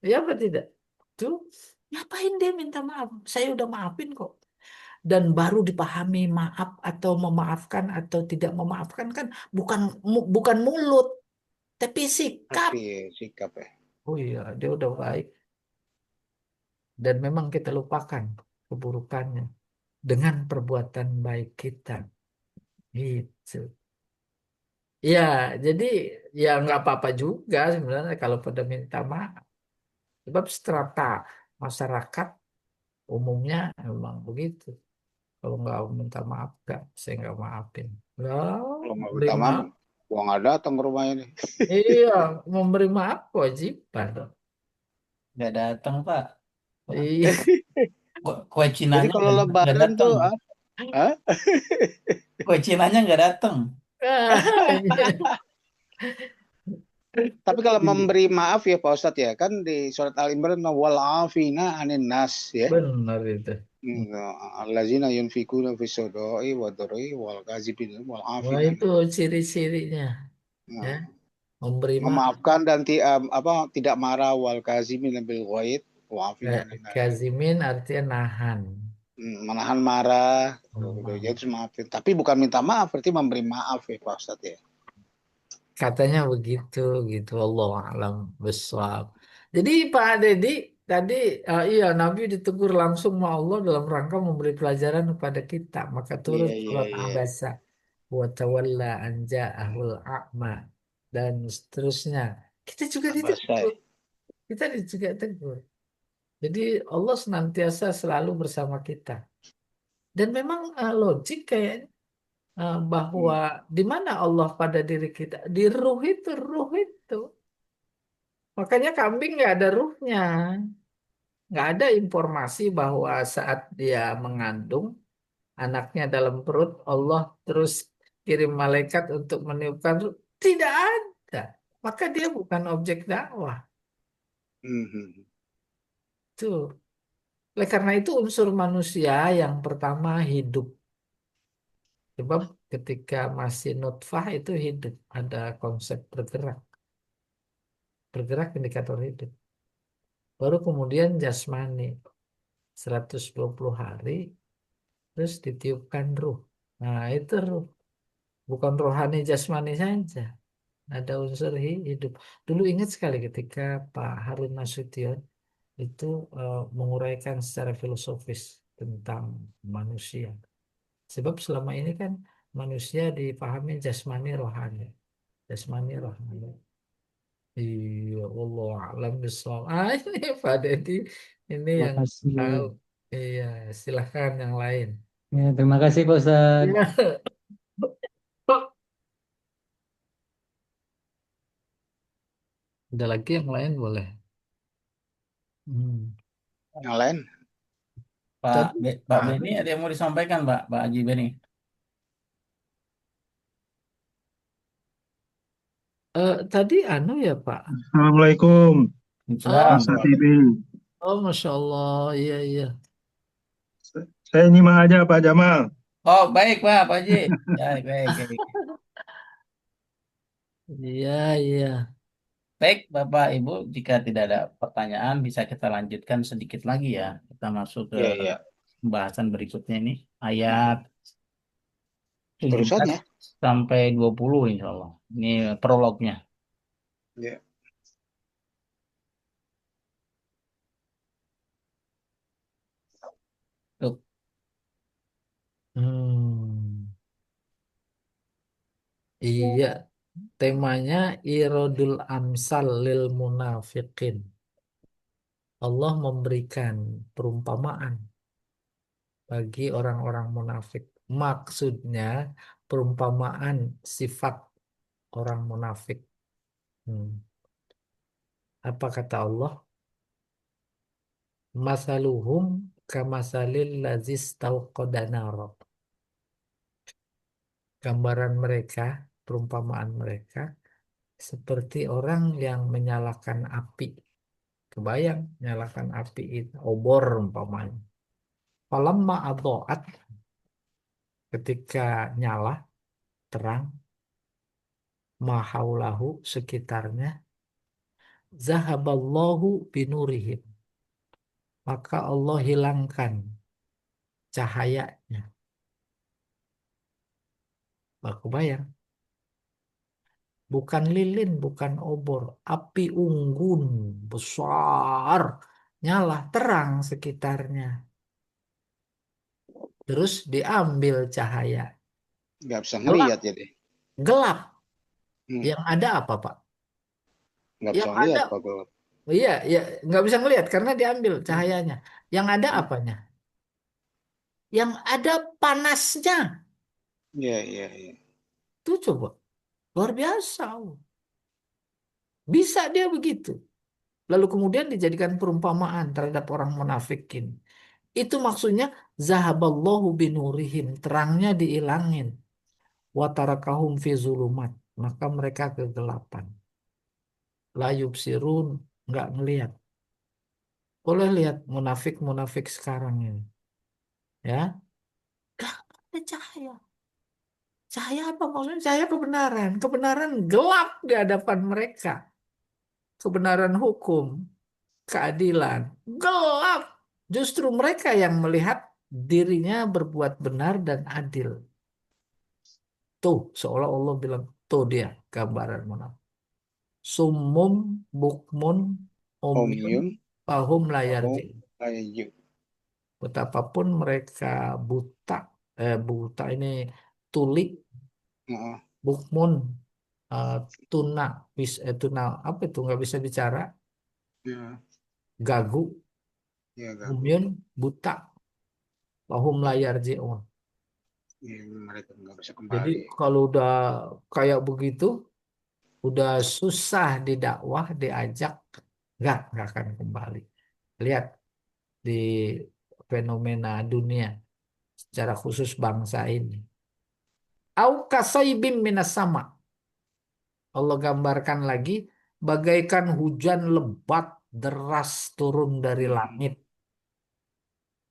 Speaker 1: Ya apa tidak? Tuh, ngapain dia minta maaf? Saya udah maafin kok. Dan baru dipahami maaf atau memaafkan atau tidak memaafkan kan bukan mulut tapi sikap.
Speaker 2: Tapi sikap ya.
Speaker 1: Oh iya, dia udah baik dan memang kita lupakan keburukannya dengan perbuatan baik kita. Gitu. Ya, jadi ya nggak apa-apa juga sebenarnya kalau pada minta maaf. Sebab strata masyarakat umumnya memang begitu. Kalau nggak minta maaf, nggak, saya nggak maafin. Lah,
Speaker 2: Kalau nggak
Speaker 1: beri
Speaker 2: minta maaf,
Speaker 1: maaf.
Speaker 2: gua nggak datang ke rumahnya nih.
Speaker 1: Iya, memberi maaf kewajiban.
Speaker 3: Nggak datang, Pak. Wah,
Speaker 1: Iya.
Speaker 3: kue
Speaker 2: Jadi
Speaker 3: Cinanya
Speaker 2: kalau
Speaker 3: nggak
Speaker 2: Lebaran
Speaker 3: datang.
Speaker 2: tuh, ah?
Speaker 3: Kue Cinanya nggak datang.
Speaker 2: Tapi kalau memberi maaf ya Pak Ustadz ya, kan di surat Al-Imran wal afina anin nas ya.
Speaker 1: Benar itu.
Speaker 2: Allazina yunfikuna fi sodoi wa dori wal kazibin wal
Speaker 1: Wah,
Speaker 2: afina.
Speaker 1: itu ciri-cirinya. Ya,
Speaker 2: Nah,
Speaker 1: memberi maaf.
Speaker 2: memaafkan dan tidak marah wal kazimin bil ghaid wa afina anin nas.
Speaker 1: Kazimin artinya nahan.
Speaker 2: Menahan marah, gitu.
Speaker 1: Maaf.
Speaker 2: Jadi maafin. Tapi bukan minta maaf, berarti memberi maaf ya Pak Ustadz ya.
Speaker 1: Katanya begitu gitu. Allah alam besar. Jadi Pak Dedi tadi iya Nabi ditegur langsung sama Allah dalam rangka memberi pelajaran kepada kita. Maka turun
Speaker 2: Iya, iya,
Speaker 1: surat
Speaker 2: iya.
Speaker 1: Abasa wa tawalla an ja'ahul a'ma dan seterusnya. Kita juga
Speaker 2: Abasa ya.
Speaker 1: ditegur. Kita juga tegur. Jadi Allah senantiasa selalu bersama kita. Dan memang logik kayaknya bahwa di mana Allah pada diri kita? Di ruh itu, ruh itu. Makanya kambing nggak ada ruhnya. Nggak ada informasi bahwa saat dia mengandung anaknya dalam perut, Allah terus kirim malaikat untuk meniupkan ruh. Tidak ada. Maka dia bukan objek dakwah.
Speaker 2: Mhm.
Speaker 1: Tuh. Oleh karena itu unsur manusia yang pertama hidup. Sebab ketika masih nutfah itu hidup. Ada konsep bergerak. Bergerak indikator hidup. Baru kemudian jasmani. 120 hari. Terus ditiupkan ruh. Nah itu ruh. Bukan rohani jasmani saja. Ada unsur hidup. Dulu ingat sekali ketika Pak Harun Nasution itu menguraikan secara filosofis tentang manusia. Sebab selama ini kan manusia dipahami jasmani rohani. Jasmani rohani. Iya, Allah alam bisawab. Ini Pak Deddy, ini
Speaker 6: Terima
Speaker 1: yang tahu.
Speaker 6: kasih.
Speaker 1: Iya, silahkan yang lain.
Speaker 6: Ya, terima kasih Pak Ustadz.
Speaker 1: Iya. Ada lagi yang lain boleh. Hmm.
Speaker 2: Yang lain?
Speaker 1: Tadi,
Speaker 3: Pak Beni ada yang mau disampaikan, Pak Haji Beni?
Speaker 1: tadi anu ya Pak.
Speaker 7: Assalamualaikum,
Speaker 1: Oh,
Speaker 3: Islam.
Speaker 7: Mas Hatibi.
Speaker 1: Masya Allah, iya iya.
Speaker 7: Saya nyimak aja Pak Jamal.
Speaker 3: Oh, baik, Pak Haji. Baik, baik, baik.
Speaker 1: Iya iya.
Speaker 3: Baik, Bapak Ibu, jika tidak ada pertanyaan, bisa kita lanjutkan sedikit lagi ya. Kita masuk ke
Speaker 2: Iya, iya.
Speaker 3: pembahasan berikutnya ini. Ayat
Speaker 2: Terusan
Speaker 3: 17
Speaker 2: ya.
Speaker 3: sampai 20 insya Allah. Ini prolognya.
Speaker 2: Ya.
Speaker 1: Hmm, iya, temanya irodul amsal lil munafiqin. Allah memberikan perumpamaan bagi orang-orang munafik. Maksudnya perumpamaan sifat orang munafik. Hmm. Apa kata Allah? Masaluhum kamasalil lazis tauqada naro. Gambaran mereka, perumpamaan mereka seperti orang yang menyalakan api. Kebayang nyalakan api itu obor umpamanya. Falamma adha'at, ketika nyala terang, mahaulahu sekitarnya, zahaballahu binurihim, maka Allah hilangkan cahayanya. Aku bayang, bukan lilin, bukan obor, api unggun besar, nyala terang sekitarnya. Terus diambil cahaya,
Speaker 2: Nggak bisa
Speaker 1: gelap,
Speaker 2: ngelihat ya deh.
Speaker 1: gelap.
Speaker 2: Hmm,
Speaker 1: Yang ada apa, Pak?
Speaker 2: nggak bisa
Speaker 1: Yang ada,
Speaker 2: ngelihat Pak gelap.
Speaker 1: iya, ya nggak bisa ngelihat karena diambil cahayanya. Yang ada
Speaker 2: Hmm,
Speaker 1: apanya? Yang ada panasnya.
Speaker 2: iya, iya, iya.
Speaker 1: Itu coba, luar biasa. Bisa dia begitu. Lalu kemudian dijadikan perumpamaan terhadap orang munafikin. Itu maksudnya zahaballahu binurihim, terangnya diilangin. Watarakahum fi zulumat, maka mereka kegelapan. La yubsirun, nggak ngelihat. Boleh lihat munafik-munafik sekarang ini. Ya, nggak ada cahaya. Cahaya apa maksudnya? Cahaya kebenaran. Kebenaran gelap di hadapan mereka. Kebenaran hukum, keadilan, gelap. Justru mereka yang melihat dirinya berbuat benar dan adil. Tuh, seolah Allah bilang, tuh dia gambaran munafik. Summum bukmun umyun
Speaker 2: Omyun,
Speaker 1: fahum layar.
Speaker 2: Pahum, Ayu.
Speaker 1: Betapapun mereka buta, buta ini tuli,
Speaker 2: Heeh,
Speaker 1: bukmun, eh, tuna, tuna apa itu nggak bisa bicara,
Speaker 2: ya,
Speaker 1: gagu,
Speaker 2: ya gagu.
Speaker 1: umyun, buta, fahum layar.
Speaker 2: Ya, mereka nggak bisa
Speaker 1: Jadi
Speaker 2: kembali.
Speaker 1: kalau udah kayak begitu, udah susah didakwah, diajak, nggak akan kembali. Lihat di fenomena dunia, secara khusus bangsa ini. Au kasaibim minas sama. Allah gambarkan lagi, bagaikan hujan lebat deras turun dari
Speaker 2: Hmm,
Speaker 1: langit.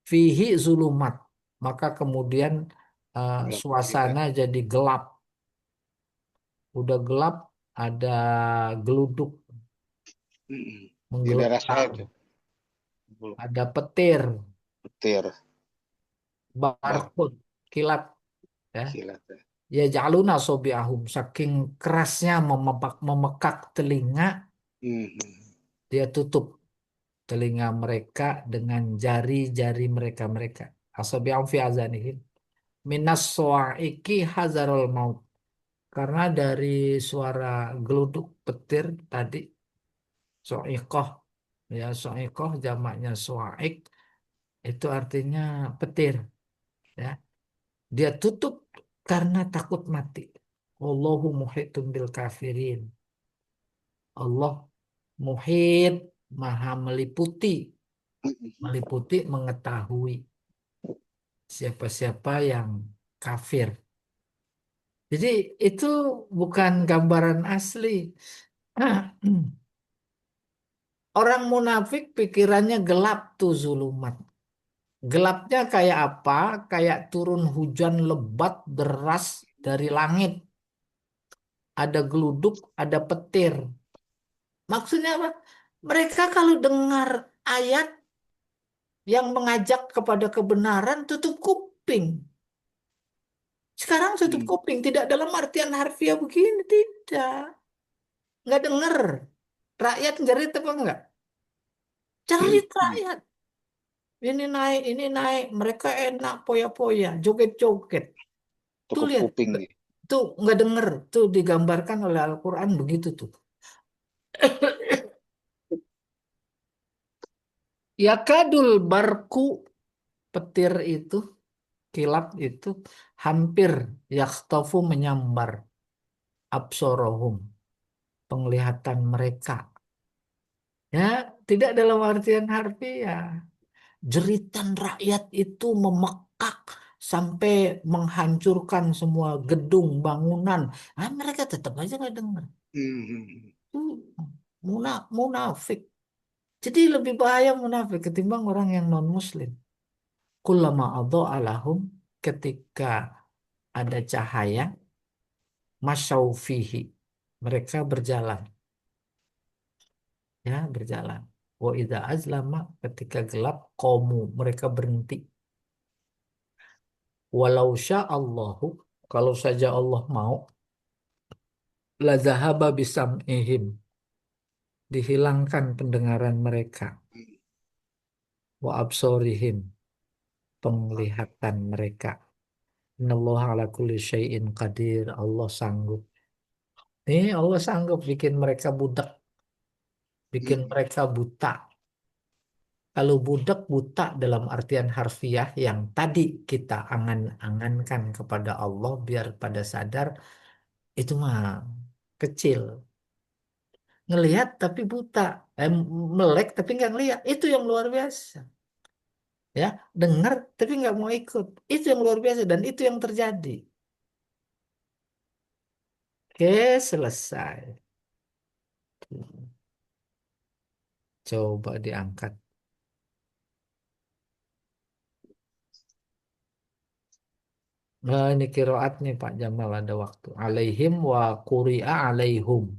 Speaker 1: Fihi zulumat. Maka kemudian
Speaker 2: gelap gulita.
Speaker 1: suasana jadi gelap. Udah gelap, ada geluduk
Speaker 2: Di daerah saya
Speaker 1: menggeletar,
Speaker 2: itu
Speaker 1: ada petir,
Speaker 2: petir, bak,
Speaker 1: barcode, kilat, ya.
Speaker 2: kilat. Ya.
Speaker 1: Ya jaluna sobiahum, saking kerasnya memekak telinga,
Speaker 2: Hmm,
Speaker 1: dia tutup telinga mereka dengan jari-jari mereka. Asabiahum fi azanihim minas soaiki hazarul maut. Karena dari suara geluduk petir tadi, soikoh, ya soikoh jamaknya soaik, itu artinya petir, ya. Dia tutup karena takut mati. Allahu muhitun bil kafirin. Allah muhit, maha meliputi. Meliputi, mengetahui siapa-siapa yang kafir. Jadi itu bukan gambaran asli. Orang munafik pikirannya gelap tuh zulumat. Gelapnya kayak apa? Kayak turun hujan lebat deras dari langit. Ada geluduk, ada petir. Maksudnya apa? Mereka kalau dengar ayat yang mengajak kepada kebenaran, tutup kuping. Sekarang tutup kuping, tidak dalam artian harfiah begini, tidak. Nggak dengar. Rakyat jerit apa enggak? Jerit rakyat. ini naik, mereka enak poya-poya, joget-joget. Tuh
Speaker 2: Cukup
Speaker 1: lihat,
Speaker 2: kuping nih.
Speaker 1: tuh nggak denger, tuh digambarkan oleh Al-Quran begitu tuh. Ya kadul barku, petir itu, kilat itu, hampir yakhtafu menyambar absorohum, penglihatan mereka. Ya, tidak dalam artian harfiah. Jeritan rakyat itu memekak sampai menghancurkan semua gedung, bangunan. Ah, mereka tetap aja nggak dengar.
Speaker 2: Hmm.
Speaker 1: Hmm, munafik. Jadi lebih bahaya munafik ketimbang orang yang non-muslim. Kullama alahum, ketika ada cahaya, masyau fihi. Mereka berjalan, ya berjalan. Wa idza azlama, ketika gelap, qamu, mereka berhenti. Walau Allahu, kalau saja Allah mau, la zahaba bisam'ihim, dihilangkan pendengaran mereka, wa absorihim, penglihatan mereka. Innallaha ala kulli syai'in qadir. Allah sanggup. Allah sanggup bikin mereka budak, bikin mereka buta. Kalau budak buta dalam artian harfiah yang tadi kita angan-angankan kepada Allah biar pada sadar, itu mah kecil. Ngelihat tapi buta, melek tapi nggak ngelihat, itu yang luar biasa. Ya, dengar tapi nggak mau ikut, itu yang luar biasa dan itu yang terjadi. Oke, selesai. Coba diangkat. Nah, ini kiroat nih Pak Jamal, ada waktu. Alaihim wa quri'a alaihum.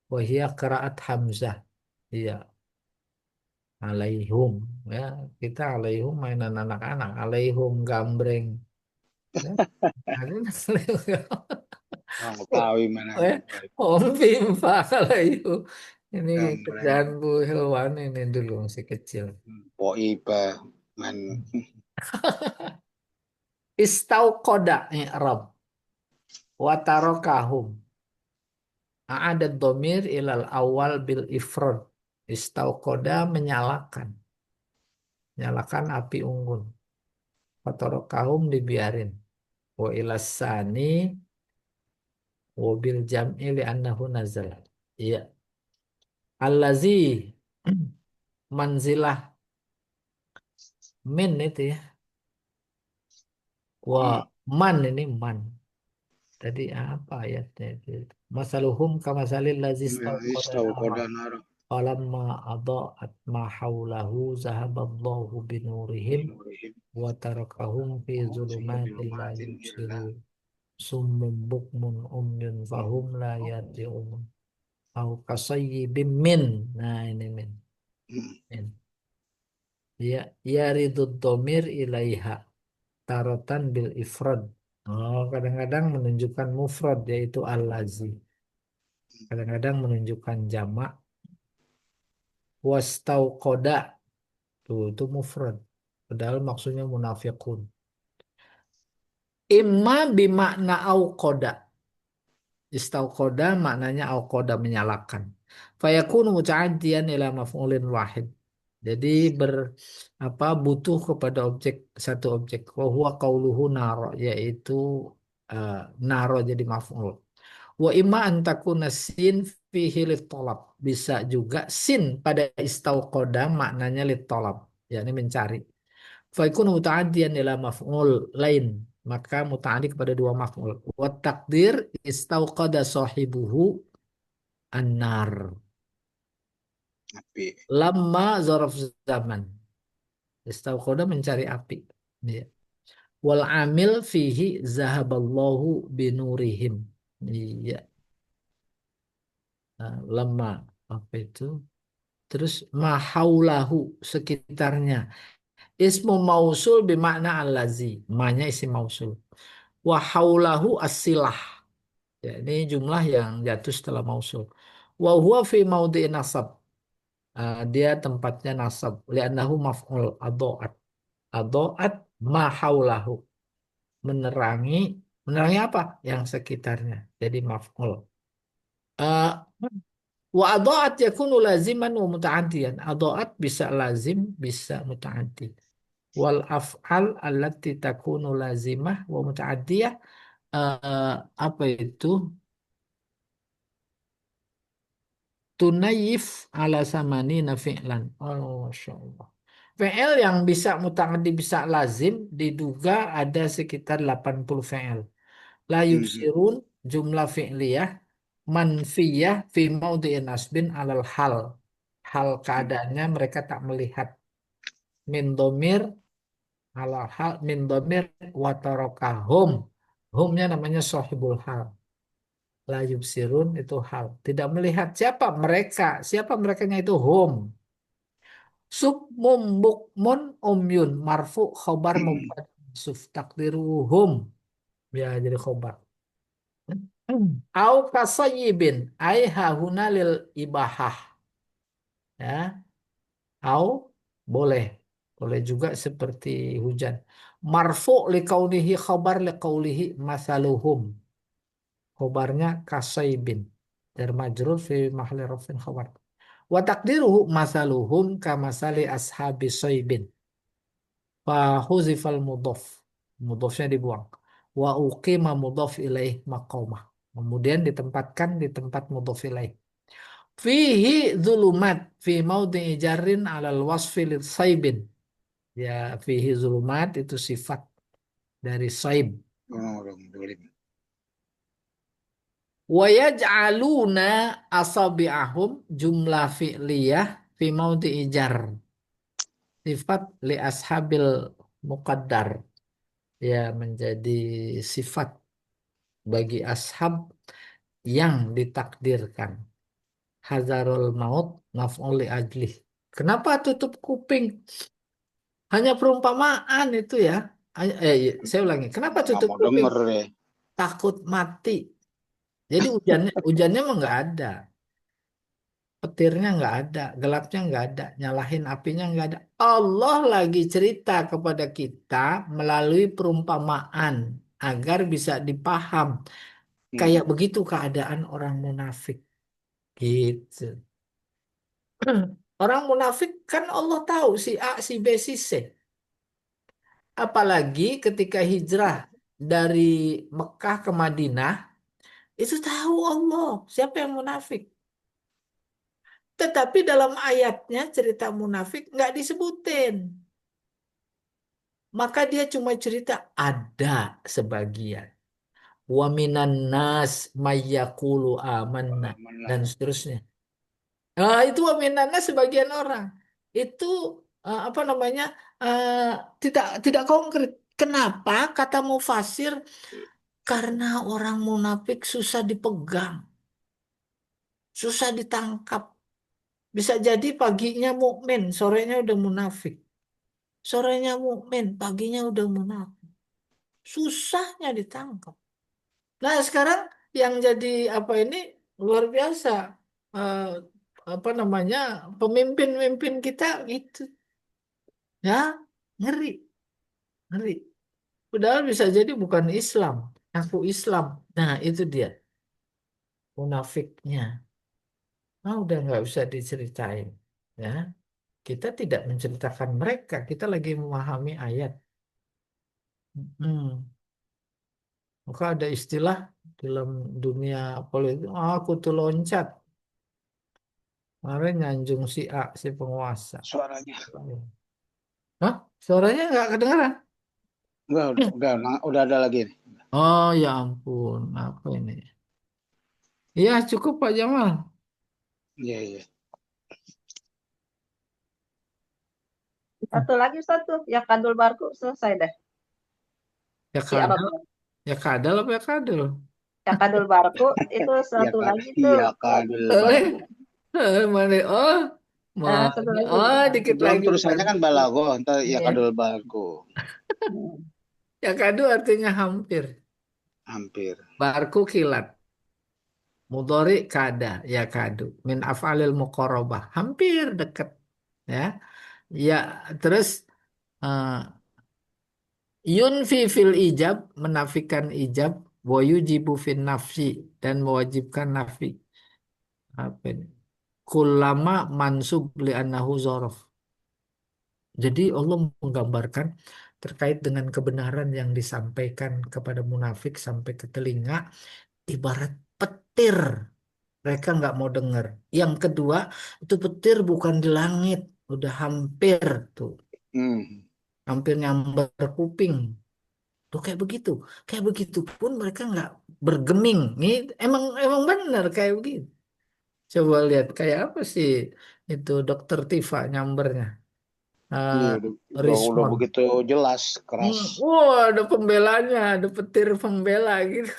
Speaker 1: Wahia qiraat Hamzah. Iya, alaihum. Ya, kita alaihum mainan anak-anak. Alaihum gambreng. Ya,
Speaker 2: Orang Betawi mana
Speaker 1: eh, Om Pimpa alaihu. Ini
Speaker 2: gambreng.
Speaker 1: kerjaan Bu Hilwan ini dulu masih kecil.
Speaker 2: Poiba man.
Speaker 1: Istauqoda i'rab. Watarokahum. A'adad domir ilal awal bil ifrod. Istauqoda menyalakan. Nyalakan api unggun. Watarokahum dibiarin. Wa ilasani wabil jam'i li'annahu nazal. Iya. Allazi manzilah min itu ya. Wa man ini man. Tadi apa ayatnya itu? Masaluhum kamasalil lazi istauqada
Speaker 2: Tahu
Speaker 1: nara.
Speaker 2: koda naro.
Speaker 1: Falamma adha'at ma haulahu zahaballahu binurihim wa tarakahum fi zulumatin la yubsirun. Summun bukmun umyun fahum la yarji'un. Au kasayyibim min. Nah, ini min. Min. Ya, yaridud domir ilaiha tarotan bil ifrad. Oh, kadang-kadang menunjukkan mufrad yaitu al-lazi. Kadang-kadang menunjukkan jamak. Wastauqoda tuh itu mufrad. Padahal maksudnya munafiqun. Imma bimakna auqoda. Istauqoda maknanya auqoda menyalakan. Fayakunu muta'addiyan ila maf'ulin wahid. Jadi butuh kepada objek satu objek. Wa huwa qauluhu naro, yaitu eh, naro jadi maf'ul. Wa imma an takuna sin fihi litolab. Bisa juga sin pada istauqoda maknanya litolab. Yakni mencari. Faikun muta'addiyan ila maf'ul lain. Maka muta'addi kepada dua maf'ul. Wa takdir istauqada sahibuhu an-nar.
Speaker 2: Api.
Speaker 1: Lama zaraf zaman. Istauqada mencari api. Ya. Wal amil fihi zahaballahu binurihim. Iya. Nah, lama apa itu? Terus mahaulahu sekitarnya. Ismu mausul bermakna allazi. Manya isim mausul. Wa haulahu as-silah. Ya, ini jumlah yang jatuh setelah mausul. Wa huwa fi maudhi'in nasab. Dia tempatnya nasab. Li'annahu maf'ul adha'at. Adha'at ma haulahu. Menerangi, menerangi apa? Yang sekitarnya. Jadi maf'ul. Eh, wa adha'at yakunu laziman wa muta'addiyan. Adha'at bisa lazim, bisa muta'addi. Wal af'al allati takunu lazimah wa muta'addiyah. Apa itu? Tunayif ala samanina fi'lan. Oh, Masya Allah. Fi'il yang bisa muta'addi bisa lazim diduga ada sekitar 80 fi'il. La
Speaker 2: Mhm.
Speaker 1: yubsirun jumlah fi'liyah manfiyah fi maudhi'in nasbin alal hal. Hal keadaannya mereka tak melihat. Min domir alal hal min domir watarokahum. Humnya namanya sahibul hal. La yubsirun itu hal. Tidak melihat siapa mereka. Siapa merekanya itu hum. Sub bukmun umyun marfu khobar mubtada suf takdiruhum. Ya jadi khobar. Au kasayibin ai hahuna lil ibahah. Ya, au boleh. Boleh juga seperti hujan. Marfu liqaulihi khobar liqaulihi masaluhum. Khobarnya kasaibin. Jar majrur fi mahalli rafin khobar. Wa takdiruhu masaluhum kamasali ashabi saibin. Fa huzifal mudhaf. Mudhafnya dibuang. Wa uqima mudhaf ilaih maqamah. Kemudian ditempatkan di tempat mudhaf ilaih. Fihi zulumat fi maudhi'i jarrin 'alal wasfi lis saibin. Ya, fihi zulumat itu sifat dari saib.
Speaker 2: Oh, dolim.
Speaker 1: Wa yaj'aluna asabi'ahum jumlah fi'liyah fi maudhi'i jar. Sifat li ashabil muqaddar. Ya, menjadi sifat bagi ashab yang ditakdirkan. Hazarul maut maf'ul li ajlih. Kenapa tutup kuping? Hanya perumpamaan itu ya. Iya, saya ulangi. Kenapa
Speaker 2: Nggak
Speaker 1: tutup
Speaker 2: mau
Speaker 1: kuping?
Speaker 2: denger deh.
Speaker 1: Takut mati. Jadi hujannya mah nggak ada. Petirnya nggak ada. Gelapnya nggak ada. Nyalahin apinya nggak ada. Allah lagi cerita kepada kita melalui perumpamaan agar bisa dipaham. Kayak begitu keadaan orang munafik. Gitu. Orang munafik kan Allah tahu si A, si B, si C. Apalagi ketika hijrah dari Mekah ke Madinah, itu tahu Allah siapa yang munafik. Tetapi dalam ayatnya cerita munafik nggak disebutin. Maka dia cuma cerita ada sebagian. Wa minan nas mayyaqulu amanna
Speaker 2: Aman lah.
Speaker 1: dan seterusnya. Nah, itu wa minan nas sebagian orang. Itu apa namanya? eh, tidak konkret. Kenapa kata mufasir? Karena orang munafik susah dipegang, susah ditangkap. Bisa jadi paginya mukmin, sorenya udah munafik. Sorenya mukmin, paginya udah munafik. Susahnya ditangkap. Nah, sekarang yang jadi apa ini luar biasa. Eh, Apa namanya? Pemimpin-pemimpin kita itu ya ngeri, ngeri. Padahal bisa jadi bukan Islam, aku Islam. Nah, itu dia munafiknya. Nah, udah nggak bisa diceritain. Ya, kita tidak menceritakan mereka. Kita lagi memahami ayat. Hmm. Maka ada istilah dalam dunia politik, aku tuh loncat. Kemarin nyanjung si A, si penguasa.
Speaker 2: Suaranya.
Speaker 1: Hah? Suaranya nggak kedengaran?
Speaker 2: Udah ada lagi nih.
Speaker 1: Oh ya ampun, apa ini? Iya cukup Pak Jamal.
Speaker 2: Iya, iya.
Speaker 5: Satu lagi satu, ya kadul barku selesai deh.
Speaker 1: Ya
Speaker 5: Si apa?
Speaker 1: kadal, ya kadal apa ya kadal?
Speaker 5: Ya kadul barku itu
Speaker 2: Iya
Speaker 5: satu
Speaker 2: kan,
Speaker 5: lagi tuh.
Speaker 2: iya kadul
Speaker 1: Eh,
Speaker 2: barku.
Speaker 1: mana? Oh,
Speaker 5: Satu
Speaker 1: mana?
Speaker 5: lagi.
Speaker 1: Oh, dikit
Speaker 2: Belum
Speaker 1: lagi.
Speaker 2: tulisannya kan balago, entar iya
Speaker 1: Iya.
Speaker 2: kadul barku.
Speaker 1: Ya kadu artinya hampir.
Speaker 2: Hampir.
Speaker 1: Barku kilat. Mudhari kada, ya kadu. Min af'alil muqarabah. Hampir dekat. Ya. Ya, terus eh, yunfi fil ijab, menafikan ijab, wa yujibu fin nafsi, dan mewajibkan nafi. Apa ini? Kullama mansub li'annahu zorof. Jadi Allah menggambarkan terkait dengan kebenaran yang disampaikan kepada munafik sampai ke telinga, ibarat petir. Mereka nggak mau dengar. Yang kedua, itu petir bukan di langit, udah hampir tuh,
Speaker 2: Hmm.
Speaker 1: hampir nyambar kuping. Tuh kayak begitu pun mereka nggak bergeming. Nih emang benar kayak begitu. Coba lihat kayak apa sih itu Dokter Tifa nyambernya. Eh,
Speaker 2: Iya, udah
Speaker 1: Rismon.
Speaker 2: begitu jelas, keras.
Speaker 1: Wah, ada pembelanya, ada petir pembela gitu.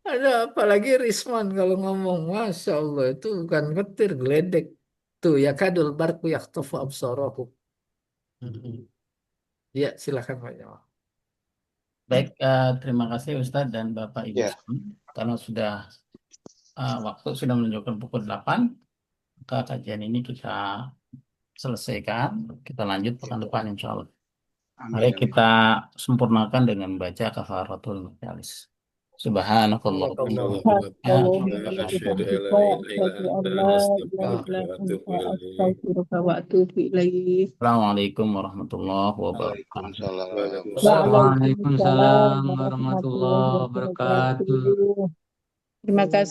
Speaker 1: Ada apalagi Risman kalau ngomong, Masya Allah itu bukan petir, geledek. Tuh ya kadul barku yakhtafu absarahu. Mhm. Ya, silakan Pak Jamal.
Speaker 3: Baik, terima kasih Ustadz dan Bapak Ibu
Speaker 2: Ya,
Speaker 3: semua. Karena sudah waktu sudah menunjukkan pukul 8, maka kajian ini kita selesaikan. Kita lanjut pekan depan insya Allah. Mari
Speaker 2: amin.
Speaker 3: kita sempurnakan dengan membaca kafaratul majalis. Subhanakallah.
Speaker 4: Asyhadu an la ilaha illa anta, astaghfiruka wa atubu ilaik.
Speaker 3: Assalamualaikum warahmatullahi wabarakatuh.
Speaker 2: Waalaikumsalam.
Speaker 6: Waalaikumsalam warahmatullahi wabarakatuh.
Speaker 8: Terima kasih.